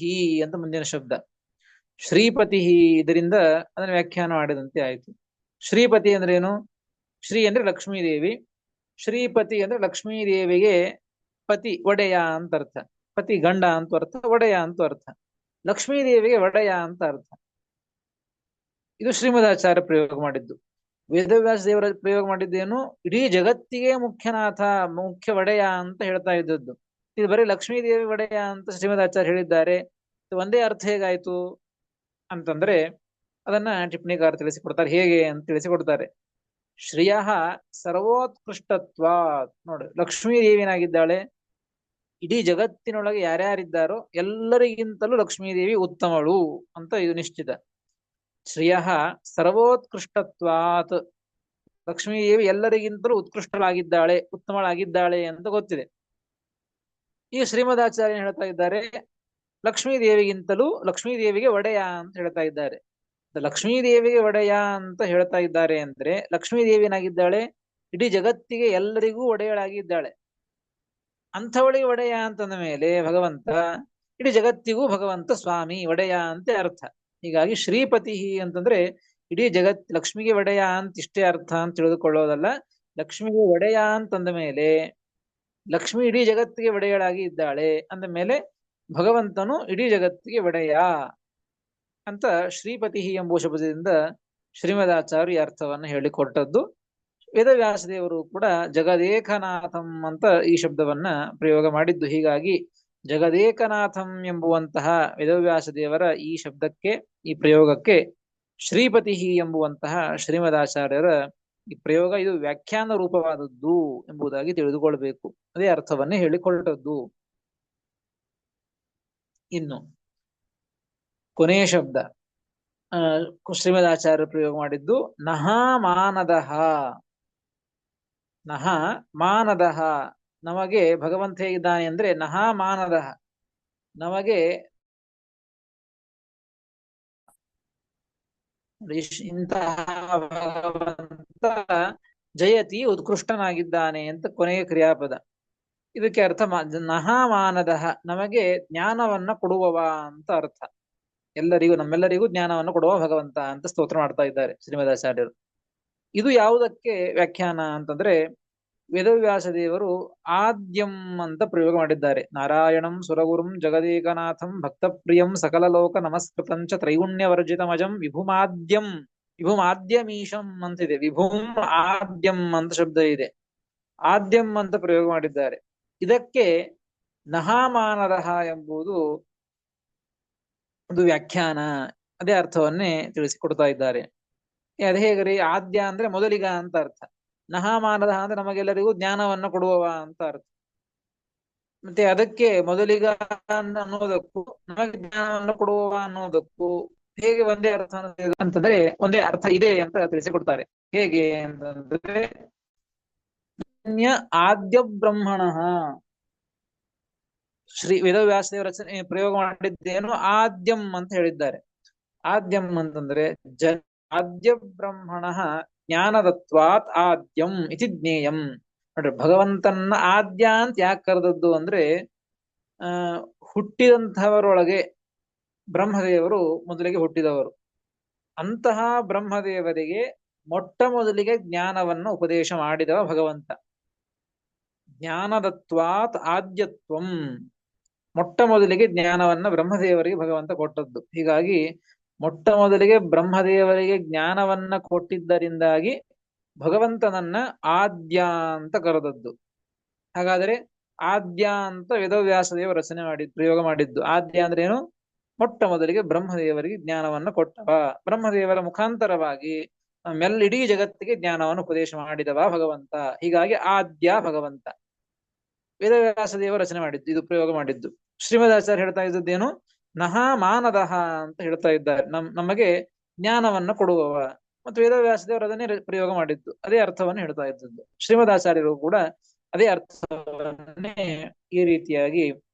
ಅಂತ ಮುಂದಿನ ಶಬ್ದ. ಶ್ರೀಪತಿ, ಇದರಿಂದ ಅದನ್ನ ವ್ಯಾಖ್ಯಾನ ಮಾಡಿದಂತೆ ಆಯ್ತು. ಶ್ರೀಪತಿ ಅಂದ್ರೆ ಏನು? ಶ್ರೀ ಅಂದ್ರೆ ಲಕ್ಷ್ಮೀದೇವಿ, ಶ್ರೀಪತಿ ಅಂದ್ರೆ ಲಕ್ಷ್ಮೀದೇವಿಗೆ ಪತಿ, ಒಡೆಯ ಅಂತ ಅರ್ಥ. ಪತಿ ಗಂಡ ಅಂತ ಅರ್ಥ, ಒಡೆಯ ಅಂತ ಅರ್ಥ. ಲಕ್ಷ್ಮೀದೇವಿಗೆ ಒಡೆಯ ಅಂತ ಅರ್ಥ. ಇದು ಶ್ರೀಮದಾಚಾರ್ಯ ಪ್ರಯೋಗ ಮಾಡಿದ್ದು. ವೇದವ್ಯಾಸ ದೇವರ ಪ್ರಯೋಗ ಮಾಡಿದ್ದೇನು, ಇಡೀ ಜಗತ್ತಿಗೆ ಮುಖ್ಯನಾಥ, ಮುಖ್ಯ ಒಡೆಯ ಅಂತ ಹೇಳ್ತಾ ಇದ್ದದ್ದು. ಇದು ಬರೀ ಲಕ್ಷ್ಮೀದೇವಿ ಒಡೆಯ ಅಂತ ಶ್ರೀಮದಾಚಾರ್ಯ ಹೇಳಿದ್ದಾರೆ. ಒಂದೇ ಅರ್ಥ ಹೇಗಾಯ್ತು ಅಂತಂದ್ರೆ ಅದನ್ನ ಟಿಪ್ಪಣಿಕಾರ ತಿಳಿಸಿಕೊಡ್ತಾರೆ. ಹೇಗೆ ಅಂತ ತಿಳಿಸಿಕೊಡ್ತಾರೆ. ಶ್ರಿಯ ಸರ್ವೋತ್ಕೃಷ್ಟತ್ವ. ನೋಡಿ, ಲಕ್ಷ್ಮೀದೇವಿನಾಗಿದ್ದಾಳೆ, ಇಡೀ ಜಗತ್ತಿನೊಳಗೆ ಯಾರ್ಯಾರಿದ್ದಾರೋ ಎಲ್ಲರಿಗಿಂತಲೂ ಲಕ್ಷ್ಮೀದೇವಿ ಉತ್ತಮಳು ಅಂತ ಇದು ನಿಶ್ಚಿತ. ಶ್ರಿಯ ಸರ್ವೋತ್ಕೃಷ್ಟತ್ವಾತ್, ಲಕ್ಷ್ಮೀದೇವಿ ಎಲ್ಲರಿಗಿಂತಲೂ ಉತ್ಕೃಷ್ಟಳಾಗಿದ್ದಾಳೆ, ಉತ್ತಮಳಾಗಿದ್ದಾಳೆ ಅಂತ ಗೊತ್ತಿದೆ. ಈ ಶ್ರೀಮದಾಚಾರ್ಯ ಹೇಳ್ತಾ ಇದ್ದಾರೆ, ಲಕ್ಷ್ಮೀದೇವಿಗೆ ಒಡೆಯ ಅಂತ ಹೇಳ್ತಾ ಇದ್ದಾರೆ. ಲಕ್ಷ್ಮೀದೇವಿಗೆ ಒಡೆಯ ಅಂತ ಹೇಳ್ತಾ ಇದ್ದಾರೆ ಅಂದ್ರೆ ಲಕ್ಷ್ಮೀದೇವಿನಾಗಿದ್ದಾಳೆ, ಇಡೀ ಜಗತ್ತಿಗೆ ಎಲ್ಲರಿಗೂ ಒಡೆಯಳಾಗಿದ್ದಾಳೆ. ಅಂಥವಳಿಗೆ ಒಡೆಯ ಅಂತಂದ ಮೇಲೆ ಭಗವಂತ ಇಡೀ ಜಗತ್ತಿಗೂ ಭಗವಂತ ಸ್ವಾಮಿ ಒಡೆಯ ಅಂತ ಅರ್ಥ. ಹೀಗಾಗಿ ಶ್ರೀಪತಿ ಅಂತಂದ್ರೆ ಇಡೀ ಲಕ್ಷ್ಮಿಗೆ ಒಡೆಯ ಅಂತ ಇಷ್ಟೇ ಅರ್ಥ ಅಂತ ತಿಳಿದುಕೊಳ್ಳೋದಲ್ಲ. ಲಕ್ಷ್ಮಿಗೆ ಒಡೆಯ ಅಂತಂದ ಮೇಲೆ ಲಕ್ಷ್ಮಿ ಇಡೀ ಜಗತ್ತಿಗೆ ಒಡೆಯಳಾಗಿ ಇದ್ದಾಳೆ ಅಂದ ಮೇಲೆ ಭಗವಂತನು ಇಡೀ ಜಗತ್ತಿಗೆ ಒಡೆಯ ಅಂತ ಶ್ರೀಪತಿ ಎಂಬುವ ಶಬ್ದದಿಂದ ಶ್ರೀಮದಾಚಾರ್ಯ ಅರ್ಥವನ್ನು ಹೇಳಿಕೊಟ್ಟದ್ದು. ವೇದವ್ಯಾಸದೇವರು ಕೂಡ ಜಗದೇಕನಾಥಂ ಅಂತ ಈ ಶಬ್ದವನ್ನ ಪ್ರಯೋಗ ಮಾಡಿದ್ದು. ಹೀಗಾಗಿ ಜಗದೇಕನಾಥಂ ಎಂಬುವಂತಹ ವೇದವ್ಯಾಸದೇವರ ಈ ಶಬ್ದಕ್ಕೆ, ಈ ಪ್ರಯೋಗಕ್ಕೆ ಶ್ರೀಪತಿ ಎಂಬುವಂತಹ ಶ್ರೀಮದಾಚಾರ್ಯರ ಈ ಪ್ರಯೋಗ ಇದು ವ್ಯಾಖ್ಯಾನ ರೂಪವಾದದ್ದು ಎಂಬುದಾಗಿ ತಿಳಿದುಕೊಳ್ಬೇಕು. ಅದೇ ಅರ್ಥವನ್ನೇ ಹೇಳಿಕೊಳ್ಳದ್ದು. ಇನ್ನು ಕೊನೆಯ ಶಬ್ದ ಶ್ರೀಮದಾಚಾರ್ಯ ಪ್ರಯೋಗ ಮಾಡಿದ್ದು ನಹ ಮಾನದಹ. ನಹ ಮಾನದಹ, ನಮಗೆ ಭಗವಂತ ಹೇಗಿದ್ದಾನೆ ಅಂದ್ರೆ ನಹ ಮಾನದಹ, ನಮಗೆ ಇಂತಹ ಭಗವಂತ ಜಯತಿ ಉತ್ಕೃಷ್ಟನಾಗಿದ್ದಾನೆ ಅಂತ ಕೊನೆಯ ಕ್ರಿಯಾಪದ. ಇದಕ್ಕೆ ಅರ್ಥ ನಹ ಮಾನದಹ, ನಮಗೆ ಜ್ಞಾನವನ್ನ ಕೊಡುವವ ಅಂತ ಅರ್ಥ. ನಮ್ಮೆಲ್ಲರಿಗೂ ಜ್ಞಾನವನ್ನು ಕೊಡುವ ಭಗವಂತ ಅಂತ ಸ್ತೋತ್ರ ಮಾಡ್ತಾ ಇದ್ದಾರೆ ಶ್ರೀಮದಾಚಾರ್ಯರು. ಇದು ಯಾವುದಕ್ಕೆ ವ್ಯಾಖ್ಯಾನ ಅಂತಂದ್ರೆ ವೇದವ್ಯಾಸ ದೇವರು ಆದ್ಯಂ ಅಂತ ಪ್ರಯೋಗ ಮಾಡಿದ್ದಾರೆ. ನಾರಾಯಣಂ ಸುರಗುರುಂ ಜಗದೇಕನಾಥಂ ಭಕ್ತಪ್ರಿಯಂ ಸಕಲ ಲೋಕ ನಮಸ್ಕೃತಂಚ ತ್ರೈಗುಣ್ಯವರ್ಜಿತಮಜಂ ವಿಭುಮಾದ್ಯಮೀಶಂ ಅಂತಿದೆ. ವಿಭುಂ ಆದ್ಯಂ ಅಂತ ಶಬ್ದ ಇದೆ. ಆದ್ಯಂ ಅಂತ ಪ್ರಯೋಗ ಮಾಡಿದ್ದಾರೆ. ಇದಕ್ಕೆ ನಹಾಮಾನರಹ ಎಂಬುದು ಒಂದು ವ್ಯಾಖ್ಯಾನ. ಅದೇ ಅರ್ಥವನ್ನೇ ತಿಳಿಸಿಕೊಡ್ತಾ ಇದ್ದಾರೆ. ಅದೇ ಹೇಗ್ರಿ, ಆದ್ಯ ಅಂದ್ರೆ ಮೊದಲಿಗ ಅಂತ ಅರ್ಥ. ನಹಾಮಾನದ ಅಂದ್ರೆ ನಮಗೆಲ್ಲರಿಗೂ ಜ್ಞಾನವನ್ನು ಕೊಡುವವ ಅಂತ ಅರ್ಥ. ಮತ್ತೆ ಅದಕ್ಕೆ ಮೊದಲಿಗ ಅನ್ನೋದಕ್ಕೂ ನಮಗೆ ಜ್ಞಾನವನ್ನು ಕೊಡುವವ ಅನ್ನೋದಕ್ಕೂ ಹೇಗೆ ಒಂದೇ ಅರ್ಥ ಅಂತಂದ್ರೆ ಒಂದೇ ಅರ್ಥ ಇದೆ ಅಂತ ತಿಳಿಸಿಕೊಡ್ತಾರೆ. ಹೇಗೆ ಅಂತಂದ್ರೆ ಆದ್ಯ ಬ್ರಹ್ಮಣ, ಶ್ರೀ ವೇದವ್ಯಾಸದೇವ ರಚನೆ ಪ್ರಯೋಗ ಮಾಡಿದ್ದೇನು ಆದ್ಯಂ ಅಂತ ಹೇಳಿದ್ದಾರೆ. ಆದ್ಯಂ ಅಂತಂದ್ರೆ ಆದ್ಯ ಬ್ರಹ್ಮಣ ಜ್ಞಾನದತ್ವಾತ್ ಆದ್ಯಂ ಇತಿ ಜ್ಞೇಯಂ. ನೋಡ್ರಿ, ಭಗವಂತನ ಆದ್ಯ ಅಂತ ಯಾಕೆ ಕರೆದದ್ದು ಅಂದ್ರೆ ಹುಟ್ಟಿದಂಥವರೊಳಗೆ ಬ್ರಹ್ಮದೇವರು ಮೊದಲಿಗೆ ಹುಟ್ಟಿದವರು. ಅಂತಹ ಬ್ರಹ್ಮದೇವರಿಗೆ ಮೊಟ್ಟ ಮೊದಲಿಗೆ ಜ್ಞಾನವನ್ನು ಉಪದೇಶ ಮಾಡಿದವ ಭಗವಂತ. ಜ್ಞಾನದತ್ವಾತ್ ಆದ್ಯತ್ವಂ, ಮೊಟ್ಟ ಮೊದಲಿಗೆ ಜ್ಞಾನವನ್ನ ಬ್ರಹ್ಮದೇವರಿಗೆ ಭಗವಂತ ಕೊಟ್ಟದ್ದು. ಹೀಗಾಗಿ ಮೊಟ್ಟ ಮೊದಲಿಗೆ ಬ್ರಹ್ಮದೇವರಿಗೆ ಜ್ಞಾನವನ್ನ ಕೊಟ್ಟಿದ್ದರಿಂದಾಗಿ ಭಗವಂತನನ್ನ ಆದ್ಯ ಅಂತ ಕರೆದದ್ದು. ಹಾಗಾದರೆ ಆದ್ಯ ಅಂತ ವೇದವ್ಯಾಸದೇವ ರಚನೆ ಪ್ರಯೋಗ ಮಾಡಿದ್ದು. ಆದ್ಯ ಅಂದ್ರೆ ಏನು? ಮೊಟ್ಟ ಮೊದಲಿಗೆ ಬ್ರಹ್ಮದೇವರಿಗೆ ಜ್ಞಾನವನ್ನು ಕೊಟ್ಟವ, ಬ್ರಹ್ಮದೇವರ ಮುಖಾಂತರವಾಗಿ ಇಡೀ ಜಗತ್ತಿಗೆ ಜ್ಞಾನವನ್ನು ಉಪದೇಶ ಮಾಡಿದವ ಭಗವಂತ. ಹೀಗಾಗಿ ಆದ್ಯ ಭಗವಂತ. ವೇದವ್ಯಾಸದೇವ ರಚನೆ ಮಾಡಿದ್ದು, ಇದು ಪ್ರಯೋಗ ಮಾಡಿದ್ದು. ಶ್ರೀಮದಾಚಾರ್ಯ ಹೇಳ್ತಾ ಇದ್ದದ್ದೇನು? ನಹ ಮಾನದಹ ಅಂತ ಹೇಳ್ತಾ ಇದ್ದಾರೆ, ನಮಗೆ ಜ್ಞಾನವನ್ನ ಕೊಡುವವ. ಮತ್ತು ವೇದವ್ಯಾಸದೇವರು ಅದನ್ನೇ ಪ್ರಯೋಗ ಮಾಡಿದ್ದು, ಅದೇ ಅರ್ಥವನ್ನು ಹೇಳ್ತಾ ಇದ್ದದ್ದು. ಶ್ರೀಮದಾಚಾರ್ಯರು ಕೂಡ ಅದೇ ಅರ್ಥವನ್ನೇ ಈ ರೀತಿಯಾಗಿ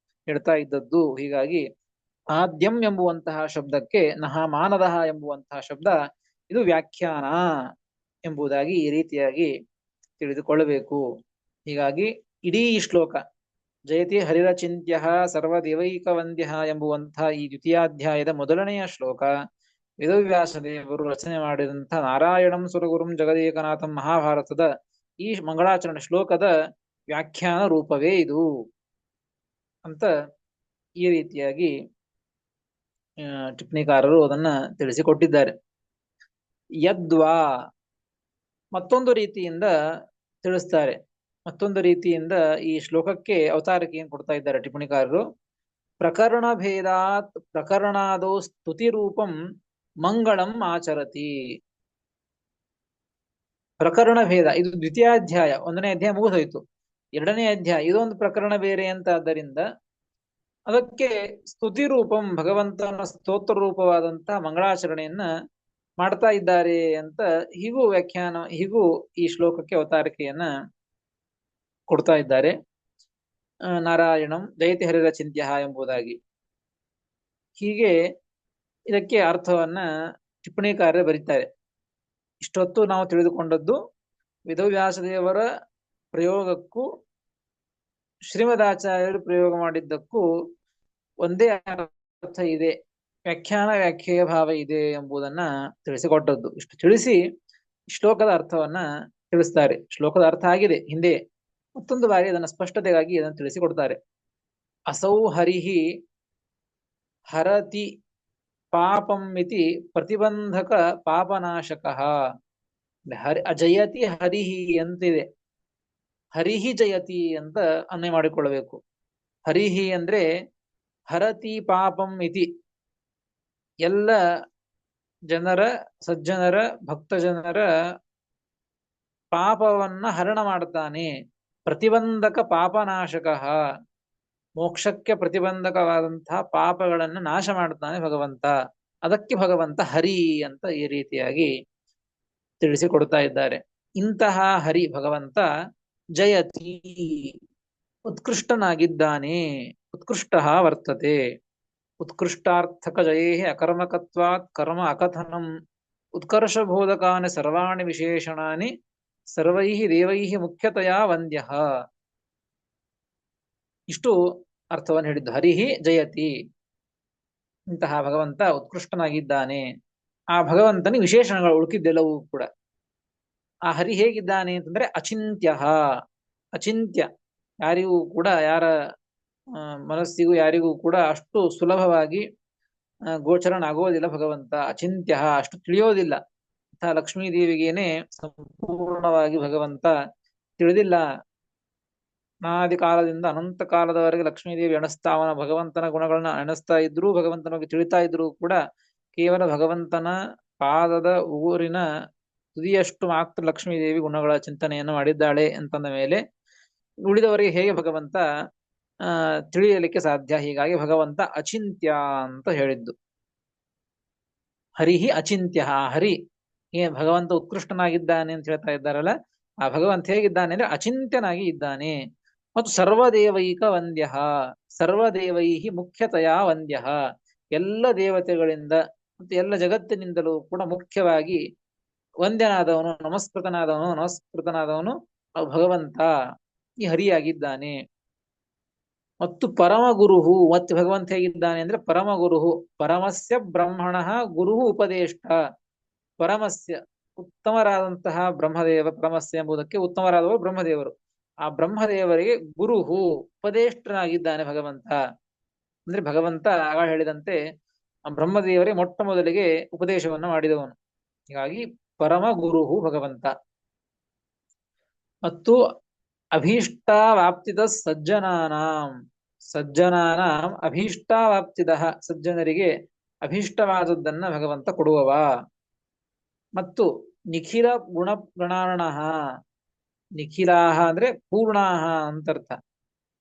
ಹೇಳ್ತಾ ಇದ್ದದ್ದು. ಹೀಗಾಗಿ ಆದ್ಯಂ ಎಂಬುವಂತಹ ಶಬ್ದಕ್ಕೆ ನಹ ಮಾನದಹ ಎಂಬುವಂತಹ ಶಬ್ದ ಇದು ವ್ಯಾಖ್ಯಾನ ಎಂಬುದಾಗಿ ಈ ರೀತಿಯಾಗಿ ತಿಳಿದುಕೊಳ್ಳಬೇಕು. ಹೀಗಾಗಿ ಇಡೀ ಶ್ಲೋಕ ಜಯತಿ ಹರಿರಚಿಂತ್ಯ ಸರ್ವದೇವೈಕ ವಂದ್ಯ ಎಂಬುವಂತಹ ಈ ದ್ವಿತೀಯಾಧ್ಯಾಯದ ಮೊದಲನೆಯ ಶ್ಲೋಕ ವೇದವ್ಯಾಸದೇವರು ರಚನೆ ಮಾಡಿದಂತಹ ನಾರಾಯಣಂ ಸುರಗುರುಂ ಜಗದೇಕನಾಥಂ ಮಹಾಭಾರತದ ಈ ಮಂಗಳಾಚರಣೆ ಶ್ಲೋಕದ ವ್ಯಾಖ್ಯಾನ ರೂಪವೇ ಇದು ಅಂತ ಈ ರೀತಿಯಾಗಿ ಟಿಪ್ಪಣಿಕಾರರು ಅದನ್ನ ತಿಳಿಸಿಕೊಟ್ಟಿದ್ದಾರೆ. ಯದ್ವಾ ಮತ್ತೊಂದು ರೀತಿಯಿಂದ ತಿಳಿಸ್ತಾರೆ. ಮತ್ತೊಂದು ರೀತಿಯಿಂದ ಈ ಶ್ಲೋಕಕ್ಕೆ ಅವತಾರಕ್ಕೆ ಏನ್ ಕೊಡ್ತಾ ಇದ್ದಾರೆ ಟಿಪ್ಪಣಿಕಾರರು? ಪ್ರಕರಣ ಭೇದಾತ್ ಪ್ರಕರಣಾದೋ ಸ್ತುತಿ ರೂಪಂ ಮಂಗಳಂ ಆಚರತಿ. ಪ್ರಕರಣ ಭೇದ, ಇದು ದ್ವಿತೀಯಾಧ್ಯಾಯ. ಒಂದನೇ ಅಧ್ಯಾಯ ಮುಗಿದೋಯ್ತು, ಎರಡನೇ ಅಧ್ಯಾಯ ಇದೊಂದು ಪ್ರಕರಣ ಬೇರೆ ಅಂತ. ಆದ್ದರಿಂದ ಅದಕ್ಕೆ ಸ್ತುತಿ ರೂಪಂ, ಭಗವಂತನ ಸ್ತೋತ್ರ ರೂಪವಾದಂತಹ ಮಂಗಳಾಚರಣೆಯನ್ನ ಮಾಡ್ತಾ ಇದ್ದಾರೆ ಅಂತ ಹೀಗೂ ಹೀಗೂ ಈ ಶ್ಲೋಕಕ್ಕೆ ಅವತಾರಿಕೆಯನ್ನ ಕೊಡ್ತಾ ಇದ್ದಾರೆ. ನಾರಾಯಣಂ ದಯತಿ ಹರಿರ ಚಿಂತ್ಯ ಎಂಬುದಾಗಿ. ಹೀಗೆ ಇದಕ್ಕೆ ಅರ್ಥವನ್ನ ಟಿಪ್ಪಣಿಕಾರರು ಬರೀತಾರೆ. ಇಷ್ಟೊತ್ತು ನಾವು ತಿಳಿದುಕೊಂಡದ್ದು ವೇದವ್ಯಾಸದೇವರ ಪ್ರಯೋಗಕ್ಕೂ ಶ್ರೀಮದಾಚಾರ್ಯರು ಪ್ರಯೋಗ ಮಾಡಿದ್ದಕ್ಕೂ ಒಂದೇ ಅರ್ಥ ಇದೆ, ವ್ಯಾಖ್ಯೇಯ ಭಾವ ಇದೆ ಎಂಬುದನ್ನ ತಿಳಿಸಿಕೊಟ್ಟದ್ದು. ಇಷ್ಟು ತಿಳಿಸಿ ಶ್ಲೋಕದ ಅರ್ಥವನ್ನ ತಿಳಿಸ್ತಾರೆ. ಶ್ಲೋಕದ ಅರ್ಥ ಆಗಿದೆ ಹಿಂದೆ, ಮತ್ತೊಂದು ಬಾರಿ ಅದನ್ನ ಸ್ಪಷ್ಟತೆಗಾಗಿ ಅದನ್ನು ತಿಳಿಸಿಕೊಡ್ತಾರೆ. ಅಸೌ ಹರಿಹಿ ಹರತಿ ಪಾಪಂ ಇತಿ ಪ್ರತಿಬಂಧಕ ಪಾಪನಾಶಕಃ. ಅಜಯತಿ ಹರಿಹಿ ಅಂತಿದೆ, ಹರಿಹಿ ಜಯತಿ ಅಂತ ಅನ್ವಯ ಮಾಡಿಕೊಳ್ಳಬೇಕು. ಹರಿಹಿ ಅಂದ್ರೆ ಹರತಿ ಪಾಪಂ ಇತಿ, ಎಲ್ಲ ಜನರ, ಸಜ್ಜನರ, ಭಕ್ತಜನರ ಪಾಪವನ್ನ ಹರಣ ಮಾಡ್ತಾನೆ. ಪ್ರತಿಬಂಧಕ ಪಾಪನಾಶಕಃ, ಮೋಕ್ಷಕ್ಕೆ ಪ್ರತಿಬಂಧಕವಾದಂತಹ ಪಾಪಗಳನ್ನು ನಾಶ ಮಾಡ್ತಾನೆ ಭಗವಂತ. ಅದಕ್ಕೆ ಭಗವಂತ ಹರಿ ಅಂತ ಈ ರೀತಿಯಾಗಿ ತಿಳಿಸಿಕೊಡ್ತಾ ಇದ್ದಾರೆ. ಇಂತಹ ಹರಿ ಭಗವಂತ ಜಯತಿ, ಉತ್ಕೃಷ್ಟನಾಗಿದ್ದಾನೆ, ಉತ್ಕೃಷ್ಟ ವರ್ತತೆ. ಉತ್ಕೃಷ್ಟಾರ್ಥಕ ಜಯೇ ಅಕರ್ಮಕತ್ವಾತ್ ಕರ್ಮ ಅಕಥನಂ ಉತ್ಕರ್ಷಬೋಧಕಾನಿ ಸರ್ವಾಣಿ ವಿಶೇಷಣಾನಿ ಸರ್ವೈಃ ದೇವೈಃ ಮುಖ್ಯತಯಾ ವಂದ್ಯಃ. ಇಷ್ಟು ಅರ್ಥವನ್ನು ಹೇಳಿದ್ದು. ಹರಿಹಿ ಜಯತಿ, ಇಂತಹ ಭಗವಂತ ಉತ್ಕೃಷ್ಟನಾಗಿದ್ದಾನೆ. ಆ ಭಗವಂತನಿಗೆ ವಿಶೇಷಣಗಳು ಉಳುಕಿದ್ದೆಲ್ಲವೂ ಕೂಡ. ಆ ಹರಿ ಹೇಗಿದ್ದಾನೆ ಅಂತಂದ್ರೆ ಅಚಿಂತ್ಯ, ಅಚಿಂತ್ಯ, ಯಾರಿಗೂ ಕೂಡ, ಯಾರ ಮನಸ್ಸಿಗೂ ಯಾರಿಗೂ ಕೂಡ ಅಷ್ಟು ಸುಲಭವಾಗಿ ಗೋಚರನಾಗೋದಿಲ್ಲ ಭಗವಂತ. ಅಚಿಂತ್ಯ, ಅಷ್ಟು ತಿಳಿಯೋದಿಲ್ಲ. ಲಕ್ಷ್ಮೀ ದೇವಿಗೇನೆ ಸಂಪೂರ್ಣವಾಗಿ ಭಗವಂತ ತಿಳಿದಿಲ್ಲ. ಅನಾದಿ ಕಾಲದಿಂದ ಅನಂತ ಕಾಲದವರೆಗೆ ಲಕ್ಷ್ಮೀದೇವಿ ಎಣಿಸ್ತಾ, ಅವನ ಭಗವಂತನ ಗುಣಗಳನ್ನ ಎಣಿಸ್ತಾ ಇದ್ರು, ಭಗವಂತನ ಬಗ್ಗೆ ತಿಳಿತಾ ಇದ್ರು ಕೂಡ ಕೇವಲ ಭಗವಂತನ ಪಾದದ ಊರಿನ ತುದಿಯಷ್ಟು ಮಾತ್ರ ಲಕ್ಷ್ಮೀದೇವಿ ಗುಣಗಳ ಚಿಂತನೆಯನ್ನು ಮಾಡಿದ್ದಾಳೆ ಅಂತಂದ ಮೇಲೆ ಉಳಿದವರಿಗೆ ಹೇಗೆ ಭಗವಂತ ತಿಳಿಯಲಿಕ್ಕೆ ಸಾಧ್ಯ? ಹೀಗಾಗಿ ಭಗವಂತ ಅಚಿಂತ್ಯ ಅಂತ ಹೇಳಿದ್ದು. ಹರಿಹಿ ಅಚಿಂತ್ಯ, ಹರಿ ಭಗವಂತ ಉತ್ಕೃಷ್ಟನಾಗಿದ್ದಾನೆ ಅಂತ ಹೇಳ್ತಾ ಇದ್ದಾರಲ್ಲ, ಆ ಭಗವಂತ ಹೇಗಿದ್ದಾನೆ ಅಂದ್ರೆ ಅಚಿಂತ್ಯನಾಗಿ ಇದ್ದಾನೆ. ಮತ್ತು ಸರ್ವದೇವೈಕ ವಂದ್ಯ, ಸರ್ವದೇವೈಹಿ ಮುಖ್ಯತಯ ವಂದ್ಯ, ಎಲ್ಲ ದೇವತೆಗಳಿಂದ ಮತ್ತು ಎಲ್ಲ ಜಗತ್ತಿನಿಂದಲೂ ಕೂಡ ಮುಖ್ಯವಾಗಿ ವಂದ್ಯನಾದವನು, ನಮಸ್ಕೃತನಾದವನು ಭಗವಂತ ಈ ಹರಿಯಾಗಿದ್ದಾನೆ. ಮತ್ತು ಪರಮ ಗುರುಹು, ಮತ್ತೆ ಭಗವಂತ ಹೇಗಿದ್ದಾನೆ ಅಂದ್ರೆ ಪರಮ ಗುರುಹು, ಪರಮಸ್ಯ ಬ್ರಹ್ಮಣ ಗುರು ಉಪದೇಷ್ಟ. ಪರಮಸ್ಯ ಉತ್ತಮರಾದಂತಹ ಬ್ರಹ್ಮದೇವ, ಪರಮಸ್ಯ ಎಂಬುದಕ್ಕೆ ಉತ್ತಮರಾದವರು ಬ್ರಹ್ಮದೇವರು. ಆ ಬ್ರಹ್ಮದೇವರಿಗೆ ಗುರುಹು ಉಪದೇಷ್ಟನಾಗಿದ್ದಾನೆ ಭಗವಂತ. ಅಂದ್ರೆ ಭಗವಂತ ಆಗ ಹೇಳಿದಂತೆ ಬ್ರಹ್ಮದೇವರೇ ಮೊಟ್ಟ ಮೊದಲಿಗೆ ಉಪದೇಶವನ್ನು ಮಾಡಿದವನು. ಹೀಗಾಗಿ ಪರಮ ಗುರುಹು ಭಗವಂತ. ಮತ್ತು ಅಭೀಷ್ಟಾವಾಪ್ತಿದ ಸಜ್ಜನಾನಾಂ, ಸಜ್ಜನಾನಾಂ ಅಭೀಷ್ಟಾವಾಪ್ತಿದ, ಸಜ್ಜನರಿಗೆ ಅಭೀಷ್ಟವಾದದ್ದನ್ನ ಭಗವಂತ ಕೊಡುವವ. ಮತ್ತು ನಿಖಿಲ ಗುಣಗಣಾರ್ಣಃ, ನಿಖಿಲಾಹ ಅಂದ್ರೆ ಪೂರ್ಣಾಹ ಅಂತರ್ಥ.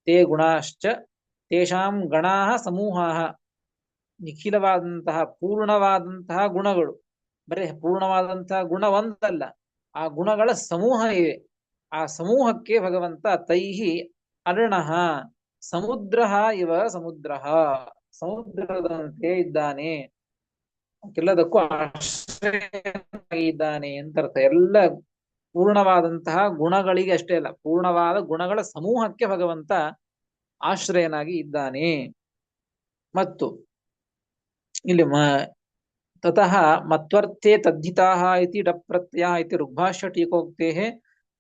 ತೇ ಗುಣಾಶ್ಚ ತೇಷಾಂ ಗಣಾಹ ಸಮೂಹಾಹ. ನಿಖಿಲವಾದಂತಹ ಪೂರ್ಣವಾದಂತಹ ಗುಣಗಳು, ಬರೀ ಪೂರ್ಣವಾದಂತಹ ಗುಣ ಒಂದಲ್ಲ, ಆ ಗುಣಗಳ ಸಮೂಹ ಇವೆ. ಆ ಸಮೂಹಕ್ಕೆ ಭಗವಂತ ತೈಹಿ ಅರ್ಣಃ ಸಮುದ್ರ ಇವ ಸಮುದ್ರ, ಸಮುದ್ರದಂತೆ ಇದ್ದಾನೆ, ಎಲ್ಲದಕ್ಕೂ ಆಶ್ರಯ ಇದ್ದಾನೆ ಅಂತರ್ಥ. ಎಲ್ಲ ಪೂರ್ಣವಾದಂತಹ ಗುಣಗಳಿಗೆ ಅಷ್ಟೇ ಅಲ್ಲ, ಪೂರ್ಣವಾದ ಗುಣಗಳ ಸಮೂಹಕ್ಕೆ ಭಗವಂತ ಆಶ್ರಯನಾಗಿ ಇದ್ದಾನೆ. ಮತ್ತು ಇಲ್ಲಿ ತತಃ ಮತ್ವರ್ಥೆ ತದ್ಧಿತಾಹ ಇತಿ ಡಪ್ರತ್ಯಯ ಇತಿ ಋಗ್ಭಾಷ್ಯ ಟೀಕೋಕ್ತೇಃ.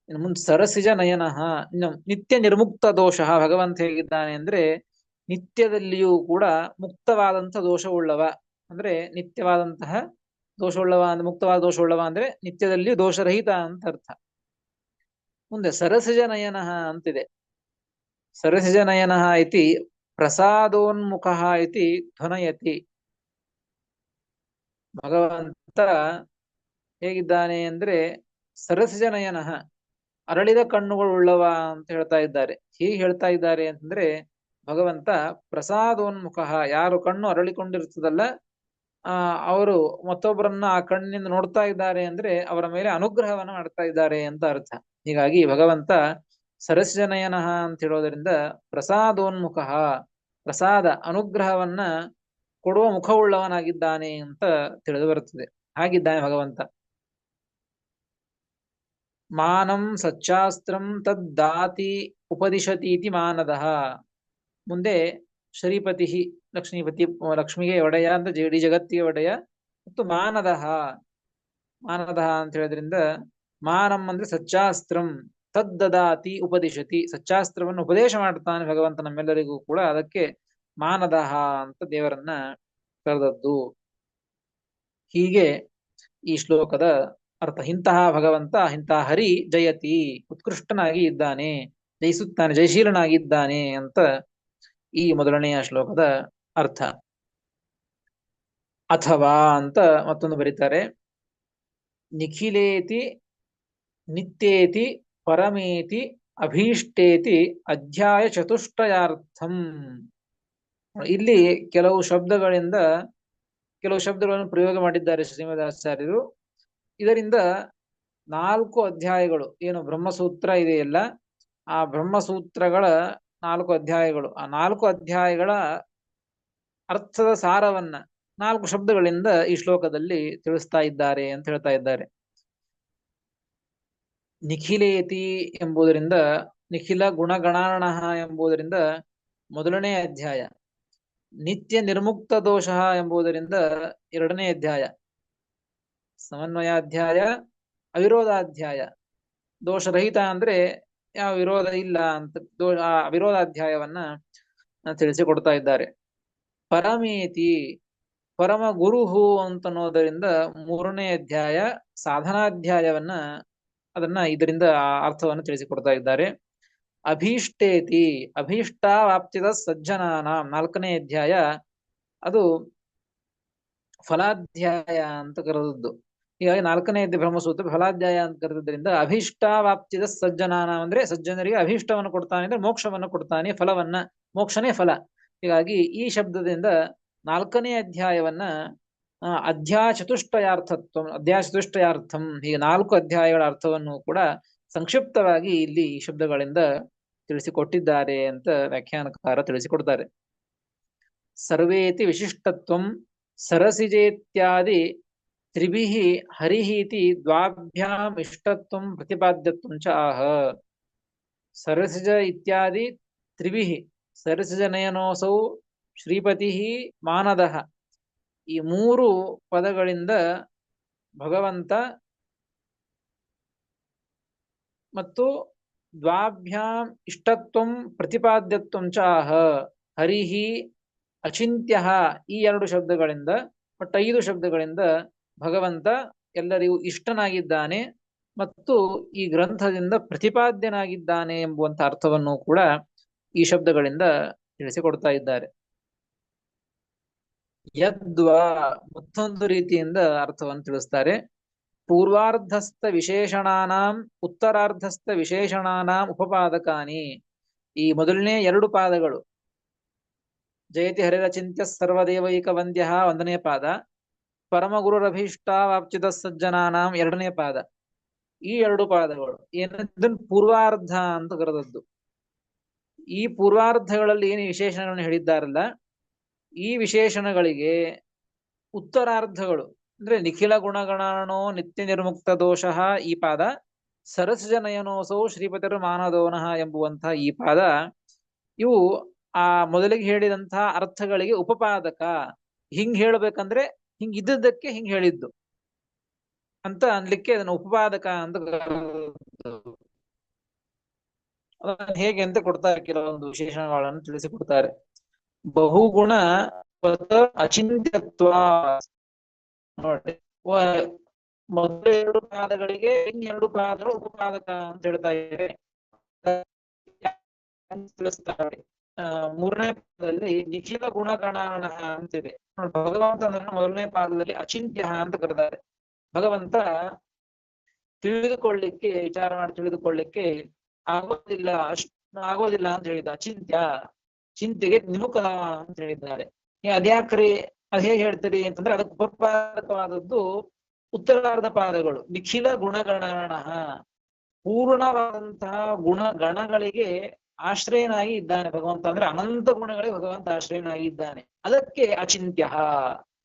ಇನ್ನು ಮುಂದೆ ಸರಸಿಜ ನಯನಃ, ಇನ್ನು ನಿತ್ಯ ನಿರ್ಮುಕ್ತ ದೋಷ. ಭಗವಂತ ಹೇಗಿದ್ದಾನೆ ಅಂದ್ರೆ ನಿತ್ಯದಲ್ಲಿಯೂ ಕೂಡ ಮುಕ್ತವಾದಂತಹ ದೋಷವುಳ್ಳವ, ಅಂದ್ರೆ ನಿತ್ಯವಾದಂತಹ ದೋಷವುಳ್ಳವ ಅಂದ್ರೆ ಮುಕ್ತವಾದ ದೋಷವುಳ್ಳವ ಅಂದ್ರೆ ನಿತ್ಯದಲ್ಲಿಯೂ ದೋಷರಹಿತ ಅಂತ ಅರ್ಥ. ಮುಂದೆ ಸರಸಿಜ ನಯನಃ ಅಂತಿದೆ. ಸರಸಿಜ ನಯನಃ ಇತಿ ಪ್ರಸಾದೋನ್ಮುಖ ಇತಿ ಧ್ವನಯತಿ. ಭಗವಂತ ಹೇಗಿದ್ದಾನೆ ಅಂದ್ರೆ ಸರಸಿಜ ನಯನಃ, ಅರಳಿದ ಕಣ್ಣುಗಳುಳ್ಳವ ಅಂತ ಹೇಳ್ತಾ ಇದ್ದಾರೆ. ಹೀಗೆ ಹೇಳ್ತಾ ಇದ್ದಾರೆ ಅಂತಂದ್ರೆ ಭಗವಂತ ಪ್ರಸಾದೋನ್ಮುಖ, ಯಾರು ಕಣ್ಣು ಅರಳಿಕೊಂಡಿರ್ತದಲ್ಲ ಅವರು ಮತ್ತೊಬ್ಬರನ್ನ ಆ ಕಣ್ಣಿನಿಂದ ನೋಡ್ತಾ ಇದ್ದಾರೆ ಅಂದ್ರೆ ಅವರ ಮೇಲೆ ಅನುಗ್ರಹವನ್ನ ಮಾಡ್ತಾ ಇದ್ದಾರೆ ಅಂತ ಅರ್ಥ. ಹೀಗಾಗಿ ಭಗವಂತ ಸರಸ್ಯನಯನಃ ಅಂತ ಹೇಳೋದ್ರಿಂದ ಪ್ರಸಾದೋನ್ಮುಖ, ಪ್ರಸಾದ ಅನುಗ್ರಹವನ್ನ ಕೊಡುವ ಮುಖವುಳ್ಳವನಾಗಿದ್ದಾನೆ ಅಂತ ತಿಳಿದು ಬರುತ್ತದೆ. ಹಾಗಿದ್ದಾನೆ ಭಗವಂತ. ಮಾನಂ ಸಚ್ಚಾಸ್ತ್ರಂ ತದ್ದಾತಿ ಉಪದಿಶತೀತಿ ಮಾನದಃ. ಮುಂದೆ ಶ್ರೀಪತಿ ಲಕ್ಷ್ಮೀಪತಿ, ಲಕ್ಷ್ಮಿಗೆ ಒಡೆಯ ಅಂತ ಇಡೀ ಜಗತ್ತಿಗೆ ಒಡೆಯ, ಮತ್ತು ಮಾನದಃ, ಮಾನದಃ ಅಂತ ಹೇಳೋದ್ರಿಂದ ಮಾನಂ ಅಂದ್ರೆ ಸಚ್ಚಾಸ್ತ್ರಂ, ತದ್ದದಾತಿ ಉಪದಿಶತಿ, ಸಚ್ಚಾಸ್ತ್ರವನ್ನು ಉಪದೇಶ ಮಾಡ್ತಾನೆ ಭಗವಂತ ನಮ್ಮೆಲ್ಲರಿಗೂ ಕೂಡ. ಅದಕ್ಕೆ ಮಾನದಃ ಅಂತ ದೇವರನ್ನ ಕರೆದದ್ದು. ಹೀಗೆ ಈ ಶ್ಲೋಕದ ಅರ್ಥ. ಇಂತಹ ಭಗವಂತ, ಇಂತಹ ಹರಿ ಜಯತಿ, ಉತ್ಕೃಷ್ಟನಾಗಿ ಇದ್ದಾನೆ, ಜಯಿಸುತ್ತಾನೆ, ಜಯಶೀಲನಾಗಿದ್ದಾನೆ ಅಂತ ಈ ಮೊದಲನೆಯ ಶ್ಲೋಕದ ಅರ್ಥ. ಅಥವಾ ಅಂತ ಮತ್ತೊಂದು ಬರೀತಾರೆ, ನಿಖಿಲೇತಿ ನಿತ್ಯೇತಿ ಪರಮೇತಿ ಅಭೀಷ್ಟೇತಿ ಅಧ್ಯಾಯ ಚತುಷ್ಟಯಾರ್ಥಂ. ಇಲ್ಲಿ ಕೆಲವು ಶಬ್ದಗಳನ್ನು ಪ್ರಯೋಗ ಮಾಡಿದ್ದಾರೆ ಶ್ರೀಮದಾಚಾರ್ಯರು. ಇದರಿಂದ 4 ಅಧ್ಯಾಯಗಳು, ಏನು ಬ್ರಹ್ಮಸೂತ್ರ ಇದೆಯಲ್ಲ, ಆ ಬ್ರಹ್ಮಸೂತ್ರಗಳ 4 ಅಧ್ಯಾಯಗಳು, ಆ 4 ಅಧ್ಯಾಯಗಳ ಅರ್ಥದ ಸಾರವನ್ನ 4 ಶಬ್ದಗಳಿಂದ ಈ ಶ್ಲೋಕದಲ್ಲಿ ತಿಳಿಸ್ತಾ ಇದ್ದಾರೆ ಅಂತ ಹೇಳ್ತಾ ಇದ್ದಾರೆ. ನಿಖಿಲೇತಿ ಎಂಬುದರಿಂದ, ನಿಖಿಲ ಗುಣಗಣಾರ್ಣ ಎಂಬುದರಿಂದ ಮೊದಲನೇ ಅಧ್ಯಾಯ, ನಿತ್ಯ ನಿರ್ಮುಕ್ತ ದೋಷ ಎಂಬುದರಿಂದ 2ನೇ ಅಧ್ಯಾಯ, ಸಮನ್ವಯಾಧ್ಯಾಯ, ಅವಿರೋಧಾಧ್ಯಾಯ, ದೋಷರಹಿತ ಅಂದ್ರೆ ಯಾವ ವಿರೋಧ ಇಲ್ಲ ಅಂತ ಆ ಅವಿರೋಧಾಧ್ಯಾಯವನ್ನ ತಿಳಿಸಿಕೊಡ್ತಾ ಇದ್ದಾರೆ. ಪರಮೇತಿ, ಪರಮ ಗುರುಹು ಅಂತನ್ನೋದರಿಂದ 3ನೇ ಅಧ್ಯಾಯ, ಸಾಧನಾಧ್ಯಾಯವನ್ನ ಇದರಿಂದ ಅರ್ಥವನ್ನು ತಿಳಿಸಿಕೊಡ್ತಾ ಇದ್ದಾರೆ. ಅಭೀಷ್ಟೇತಿ, ಅಭೀಷ್ಟಾವಾಪ್ತಿದ ಸಜ್ಜನಾನ 4ನೇ ಅಧ್ಯಾಯ, ಅದು ಫಲಾಧ್ಯಾಯ ಅಂತ ಕರೆದದ್ದು. ಹೀಗಾಗಿ 4ನೇ ಬ್ರಹ್ಮಸೂತ್ರ ಫಲಾಧ್ಯಾಯ ಅಂತ ಕರೆದಿದ್ದರಿಂದ ಅಭೀಷ್ಟಾವಾಪ್ತಿದ ಸಜ್ಜನಾನ ಅಂದ್ರೆ ಸಜ್ಜನರಿಗೆ ಅಭೀಷ್ಟವನ್ನು ಕೊಡ್ತಾನೆ ಅಂದ್ರೆ ಮೋಕ್ಷವನ್ನು ಕೊಡ್ತಾನೆ, ಫಲವನ್ನ, ಮೋಕ್ಷನೇ ಫಲ. ಹೀಗಾಗಿ ಈ ಶಬ್ದದಿಂದ 4ನೇ ಅಧ್ಯಾಯವನ್ನ ಅಧ್ಯಾಯ ಚತುಷ್ಟಯಾರ್ಥಂ, ಹೀಗೆ 4 ಅಧ್ಯಾಯಗಳ ಅರ್ಥವನ್ನು ಕೂಡ ಸಂಕ್ಷಿಪ್ತವಾಗಿ ಇಲ್ಲಿ ಈ ಶಬ್ದಗಳಿಂದ ತಿಳಿಸಿಕೊಟ್ಟಿದ್ದಾರೆ ಅಂತ ವ್ಯಾಖ್ಯಾನಕಾರ ತಿಳಿಸಿಕೊಡ್ತಾರೆ. ಸರ್ವೇತಿ ವಿಶಿಷ್ಟತ್ವಂ ಸರಸಿಜೇತ್ಯಾದಿ ತ್ರಿಭಿಃ ಹರಿಹೀತಿ ದ್ವಾಭ್ಯಾಂ ಇಷ್ಟತ್ವಂ ಪ್ರತಿಪಾದ್ಯತ್ವಂ ಚ ಆಹ. ಸರಸಿಜ ಇತ್ಯಾದಿ ತ್ರಿಭಿಃ, ಸರಸಿಜನಯನೋಸೌ ಶ್ರೀಪತಿ ಮಾನದಃ, ಈ 3 ಪದಗಳಿಂದ ಭಗವಂತ ಮತ್ತು ದ್ವಾಭ್ಯಾಂ ಇಷ್ಟತ್ವಂ ಪ್ರತಿಪಾದ್ಯತ್ವಂ ಚ ಆಹ, ಹರಿಹಿ ಅಚಿಂತ್ಯ, ಈ 2 ಶಬ್ದಗಳಿಂದ, ಒಟ್ಟು 5 ಶಬ್ದಗಳಿಂದ ಭಗವಂತ ಎಲ್ಲರಿಗೂ ಇಷ್ಟನಾಗಿದ್ದಾನೆ ಮತ್ತು ಈ ಗ್ರಂಥದಿಂದ ಪ್ರತಿಪಾದ್ಯನಾಗಿದ್ದಾನೆ ಎಂಬುವಂತ ಅರ್ಥವನ್ನು ಕೂಡ ಈ ಶಬ್ದಗಳಿಂದ ತಿಳಿಸಿಕೊಡ್ತಾ ಇದ್ದಾರೆ. ಯದ್ವಾ, ಮತ್ತೊಂದು ರೀತಿಯಿಂದ ಅರ್ಥವನ್ನು ತಿಳಿಸ್ತಾರೆ. ಪೂರ್ವಾರ್ಧಸ್ಥ ವಿಶೇಷಣಾನಾಂ ಉತ್ತರಾರ್ಧಸ್ಥ ವಿಶೇಷಣಾನಾಂ ಉಪಪಾದಕಾನಿ. ಈ ಮೊದಲನೇ 2 ಪಾದಗಳು, ಜಯತಿ ಹರಿರಚಿಂತ್ಯ ಸರ್ವದೇವೈಕ ವಂದ್ಯ 1ನೇ ಪಾದ, ಪರಮಗುರುರಭೀಷ್ಟಾವಾಪ್ಚಿತ ಸಜ್ಜನಾನಾಂ 2ನೇ ಪಾದ. ಈ 2 ಪಾದಗಳು ಏನದನ್ನು ಪೂರ್ವಾರ್ಧ ಅಂತ ಕರೆದದ್ದು. ಈ ಪೂರ್ವಾರ್ಧಗಳಲ್ಲಿ ಏನು ವಿಶೇಷಣಗಳನ್ನು ಹೇಳಿದ್ದಾರಲ್ಲ, ಈ ವಿಶೇಷಣಗಳಿಗೆ ಉತ್ತರಾರ್ಧಗಳು ಅಂದ್ರೆ ನಿಖಿಲ ಗುಣಗಣಾಣೋ ನಿತ್ಯ ನಿರ್ಮುಕ್ತ ದೋಷ ಈ ಪಾದ, ಸರಸಜನಯನೋಸೌ ಶ್ರೀಪತಿರ್ ಮಾನದೋನಃ ಎಂಬುವಂತಹ ಈ ಪಾದ, ಇವು ಆ ಮೊದಲಿಗೆ ಹೇಳಿದಂತಹ ಅರ್ಥಗಳಿಗೆ ಉಪಪಾದಕ. ಹಿಂಗ್ ಹೇಳ್ಬೇಕಂದ್ರೆ ಹಿಂಗ್ ಇದ್ದದ್ದಕ್ಕೆ ಹಿಂಗ್ ಹೇಳಿದ್ದು ಅಂತ ಅನ್ಲಿಕ್ಕೆ ಅದನ್ನು ಉಪಪಾದಕ ಅಂತ ಹೇಗೆ ಅಂತ ಕೊಡ್ತಾರೆ, ಕೆಲವೊಂದು ವಿಶೇಷಣಗಳನ್ನು ತಿಳಿಸಿಕೊಡ್ತಾರೆ. ಬಹುಗುಣ ಅಚಿಂತ್ಯತ್ವ, ನೋಡಿ ಮೊದಲ 2 ಪಾದಗಳಿಗೆ ಇನ್ನೆರಡು ಪಾದಗಳು ಉಪಪಾದಕ ಅಂತ ಹೇಳ್ತಾ ಇದ್ದಾರೆ. ತಿಳಿಸ್ತಾರೆ 3ನೇ ಪಾದದಲ್ಲಿ ನಿಖಿಲ ಗುಣಗಣಾಣ ಅಂತಿದೆ. ಭಗವಂತನನ್ನು ಮೊದಲನೇ ಪಾದದಲ್ಲಿ ಅಚಿಂತ್ಯ ಅಂತ ಕರೆದಾರೆ. ಭಗವಂತ ತಿಳಿದುಕೊಳ್ಳಿಕ್ಕೆ, ವಿಚಾರ ಮಾಡಿ ತಿಳಿದುಕೊಳ್ಳಿಕ್ಕೆ ಆಗೋದಿಲ್ಲ ಅಂತ ಹೇಳಿದ. ಅಚಿಂತ್ಯ, ಚಿಂತೆಗೆ ನಿಮುಖ ಅಂತ ಹೇಳಿದ್ದಾರೆ. ಅದ್ಯಾಕ್ರಿ ಅದು ಹೇಗೆ ಹೇಳ್ತೀರಿ ಅಂತಂದ್ರೆ ಅದಕ್ಕೆ ಉಪಪಾದಕವಾದದ್ದು ಉತ್ತರಾರ್ಧ ಪಾದಗಳು. ನಿಖಿಲ ಗುಣಗಣನ, ಪೂರ್ಣವಾದಂತಹ ಗುಣಗಣಗಳಿಗೆ ಆಶ್ರಯನಾಗಿ ಇದ್ದಾನೆ ಭಗವಂತ. ಅಂದ್ರೆ ಅನಂತ ಗುಣಗಳಿಗೆ ಭಗವಂತ ಆಶ್ರಯನಾಗಿ ಇದ್ದಾನೆ. ಅದಕ್ಕೆ ಅಚಿಂತ್ಯ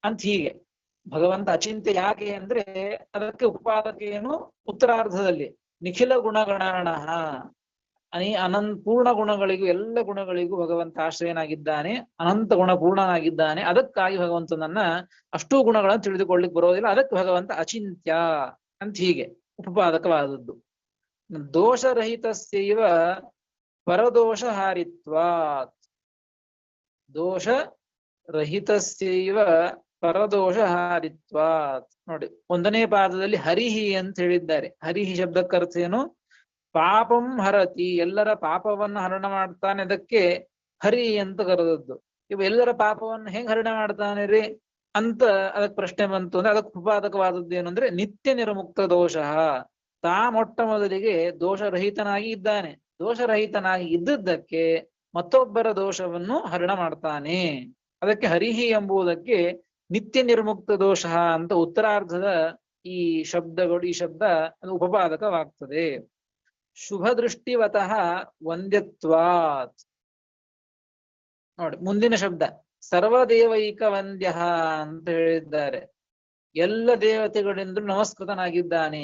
ಅಂತ ಹೀಗೆ. ಭಗವಂತ ಅಚಿಂತ್ಯ ಯಾಕೆ ಅಂದ್ರೆ ಅದಕ್ಕೆ ಉಪಪಾದಕ ಏನು, ಉತ್ತರಾರ್ಧದಲ್ಲಿ ನಿಖಿಲ ಗುಣಗಣನ, ಪೂರ್ಣ ಗುಣಗಳಿಗೂ ಎಲ್ಲ ಗುಣಗಳಿಗೂ ಭಗವಂತ ಆಶ್ರಯನಾಗಿದ್ದಾನೆ, ಅನಂತ ಗುಣ ಪೂರ್ಣನಾಗಿದ್ದಾನೆ. ಅದಕ್ಕಾಗಿ ಭಗವಂತನನ್ನ ಅಷ್ಟೂ ಗುಣಗಳನ್ನು ತಿಳಿದುಕೊಳ್ಳಿಕ್ ಬರೋದಿಲ್ಲ. ಅದಕ್ಕೆ ಭಗವಂತ ಅಚಿಂತ್ಯ ಅಂತ ಹೀಗೆ ಉಪಪಾದಕವಾದದ್ದು. ದೋಷರಹಿತಸ್ಯೈವ ಪರದೋಷಹಾರಿತ್ವಾತ್, ದೋಷ ರಹಿತಸ್ಯೈವ ಪರದೋಷಹಾರಿತ್ವಾತ್. ನೋಡಿ, ಒಂದನೇ ಪಾದದಲ್ಲಿ ಹರಿಹಿ ಅಂತ ಹೇಳಿದ್ದಾರೆ. ಹರಿಹಿ ಶಬ್ದಕ್ಕರ್ಥ ಏನು? ಪಾಪಂ ಹರತಿ, ಎಲ್ಲರ ಪಾಪವನ್ನು ಹರಣ ಮಾಡ್ತಾನೆ. ಅದಕ್ಕೆ ಹರಿ ಅಂತ ಕರೆದದ್ದು. ಇವ ಎಲ್ಲರ ಪಾಪವನ್ನು ಹೆಂಗ್ ಹರಣ ಮಾಡ್ತಾನೆ ರೀ ಅಂತ ಅದಕ್ಕೆ ಪ್ರಶ್ನೆ ಬಂತು. ಅಂದ್ರೆ ಅದಕ್ಕೆ ಉಪಪಾದಕವಾದದ್ದು ಏನು ಅಂದ್ರೆ ನಿತ್ಯ ನಿರ್ಮುಕ್ತ ದೋಷ. ತಾ ಮೊಟ್ಟ ಮೊದಲಿಗೆ ದೋಷರಹಿತನಾಗಿ ಇದ್ದಾನೆ. ದೋಷರಹಿತನಾಗಿ ಇದ್ದದ್ದಕ್ಕೆ ಮತ್ತೊಬ್ಬರ ದೋಷವನ್ನು ಹರಣ ಮಾಡ್ತಾನೆ. ಅದಕ್ಕೆ ಹರಿಹಿ ಎಂಬುದಕ್ಕೆ ನಿತ್ಯ ನಿರ್ಮುಕ್ತ ದೋಷ ಅಂತ ಉತ್ತರಾರ್ಧದ ಈ ಶಬ್ದಗಳು, ಈ ಶಬ್ದ ಅದು ಉಪಪಾದಕವಾಗ್ತದೆ. ಶುಭ ದೃಷ್ಟಿವತಃ ವಂದ್ಯತ್ವಾತ್. ನೋಡಿ, ಮುಂದಿನ ಶಬ್ದ ಸರ್ವದೇವೈಕ ವಂದ್ಯ ಅಂತ ಹೇಳಿದ್ದಾರೆ. ಎಲ್ಲ ದೇವತೆಗಳಿಂದ ನಮಸ್ಕೃತನಾಗಿದ್ದಾನೆ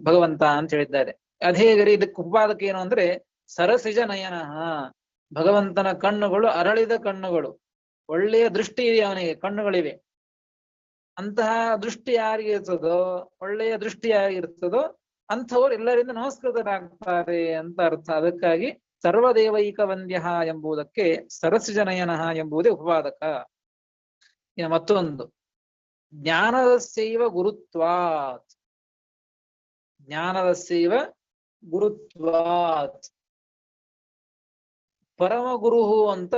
ಭಗವಂತ ಅಂತ ಹೇಳಿದ್ದಾರೆ. ಅದೇ ಗರಿ ಇದಕ್ಕೆ ಉಪಪಾದಕ ಏನು ಅಂದ್ರೆ ಸರಸಿಜ ನಯನ, ಭಗವಂತನ ಕಣ್ಣುಗಳು ಅರಳಿದ ಕಣ್ಣುಗಳು, ಒಳ್ಳೆಯ ದೃಷ್ಟಿ ಇದೆ ಅವನಿಗೆ, ಕಣ್ಣುಗಳಿವೆ. ಅಂತಹ ದೃಷ್ಟಿ ಯಾರಿಗೆ ಇರ್ತದೋ, ಒಳ್ಳೆಯ ದೃಷ್ಟಿ ಯಾರಿಗಿರ್ತದೋ ಅಂಥವ್ರು ಎಲ್ಲರಿಂದ ನಮಸ್ಕೃತರಾಗ್ತಾರೆ ಅಂತ ಅರ್ಥ. ಅದಕ್ಕಾಗಿ ಸರ್ವದೇವೈಕ ವಂದ್ಯ ಎಂಬುದಕ್ಕೆ ಸರಸಿಜನಯನ ಎಂಬುದೇ ಉಪಪಾದಕ. ಇನ್ನು ಮತ್ತೊಂದು ಜ್ಞಾನದಸ್ಯೈವ ಗುರುತ್ವಾತ್, ಜ್ಞಾನದಸ್ಯೈವ ಗುರುತ್ವಾತ್. ಪರಮ ಗುರುಹು ಅಂತ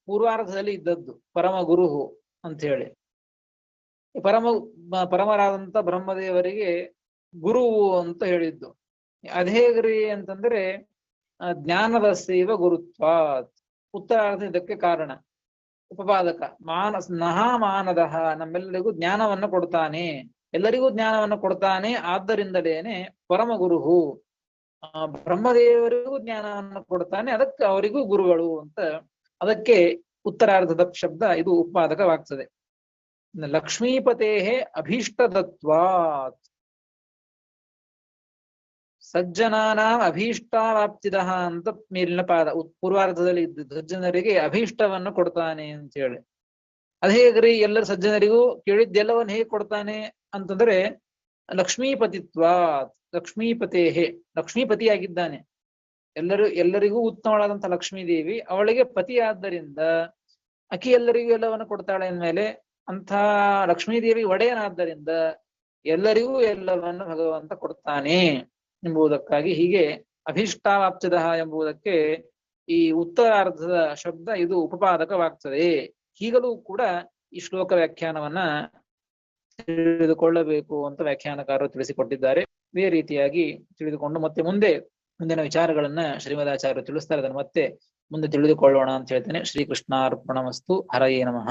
ಪೂರ್ವಾರ್ಧದಲ್ಲಿ ಇದ್ದದ್ದು, ಪರಮ ಗುರುಹು ಅಂತ ಹೇಳಿ. ಪರಮರಾದಂತ ಬ್ರಹ್ಮದೇವರಿಗೆ ಗುರುವು ಅಂತ ಹೇಳಿದ್ದು. ಅದೇಗ್ರಿ ಅಂತಂದ್ರೆ ಜ್ಞಾನದಸ್ಯೈವ ಗುರುತ್ವಾತ್, ಉತ್ತರಾರ್ಧ ಇದಕ್ಕೆ ಕಾರಣ. ಉಪಪಾದಕ ಮಾನದಃ, ನಮ್ಮೆಲ್ಲರಿಗೂ ಜ್ಞಾನವನ್ನು ಕೊಡ್ತಾನೆ, ಎಲ್ಲರಿಗೂ ಜ್ಞಾನವನ್ನು ಕೊಡ್ತಾನೆ. ಆದ್ದರಿಂದಲೇನೆ ಪರಮ ಗುರುಹು, ಬ್ರಹ್ಮದೇವರಿಗೂ ಜ್ಞಾನವನ್ನು ಕೊಡ್ತಾನೆ, ಅದಕ್ಕೆ ಅವರಿಗೂ ಗುರುಗಳು ಅಂತ. ಅದಕ್ಕೆ ಉತ್ತರಾರ್ಧದ ಶಬ್ದ ಇದು ಉಪಪಾದಕವಾಗ್ತದೆ. ಲಕ್ಷ್ಮೀಪತೇ ಅಭೀಷ್ಟದತ್ವಾತ್, ಸಜ್ಜನಾನಾಂ ಅಭೀಷ್ಟಾವಾಪ್ತಿದ ಅಂತ ಮೇಲಿನ ಪಾದ ಪೂರ್ವಾರ್ಧದಲ್ಲಿ ಇದ್ದದ್ದು. ಸಜ್ಜನರಿಗೆ ಅಭೀಷ್ಟವನ್ನು ಕೊಡ್ತಾನೆ ಅಂತ ಹೇಳಿ. ಅದ್ ಹೇಗ್ರಿ ಎಲ್ಲರ ಸಜ್ಜನರಿಗೂ ಕೇಳಿದ್ದೆಲ್ಲವನ್ನು ಹೇಗೆ ಕೊಡ್ತಾನೆ ಅಂತಂದ್ರೆ ಲಕ್ಷ್ಮೀಪತಿತ್ವಾತ್, ಲಕ್ಷ್ಮೀಪತೇ, ಲಕ್ಷ್ಮೀಪತಿಯಾಗಿದ್ದಾನೆ. ಎಲ್ಲರಿಗೂ ಉತ್ತಮವಾದಂತ ಲಕ್ಷ್ಮೀ ದೇವಿ, ಅವಳಿಗೆ ಪತಿ ಆದ್ದರಿಂದ ಅಕಿ ಎಲ್ಲರಿಗೂ ಎಲ್ಲವನ್ನು ಕೊಡ್ತಾಳೆ ಅಂದ್ಮೇಲೆ ಅಂಥ ಲಕ್ಷ್ಮೀದೇವಿ ಒಡೆಯನಾದ್ದರಿಂದ ಎಲ್ಲರಿಗೂ ಎಲ್ಲವನ್ನು ಭಗವಂತ ಕೊಡ್ತಾನೆ ಎಂಬುದಕ್ಕಾಗಿ ಹೀಗೆ ಅಭೀಷ್ಟಾವಾಪ್ತಿದ ಎಂಬುದಕ್ಕೆ ಈ ಉತ್ತರಾರ್ಧದ ಶಬ್ದ ಇದು ಉಪಪಾದಕವಾಗ್ತದೆ. ಈಗಲೂ ಕೂಡ ಈ ಶ್ಲೋಕ ವ್ಯಾಖ್ಯಾನವನ್ನ ತಿಳಿದುಕೊಳ್ಳಬೇಕು ಅಂತ ವ್ಯಾಖ್ಯಾನಕಾರರು ತಿಳಿಸಿಕೊಟ್ಟಿದ್ದಾರೆ. ಇದೇ ರೀತಿಯಾಗಿ ತಿಳಿದುಕೊಂಡು ಮತ್ತೆ ಮುಂದಿನ ವಿಚಾರಗಳನ್ನ ಶ್ರೀಮದಾಚಾರ್ಯರು ತಿಳಿಸ್ತಾರೆ. ಅದನ್ನು ಮತ್ತೆ ಮುಂದೆ ತಿಳಿದುಕೊಳ್ಳೋಣ ಅಂತ ಹೇಳ್ತೇನೆ. ಶ್ರೀಕೃಷ್ಣಾರ್ಪಣಮಸ್ತು. ಹರಯೇ ನಮಃ.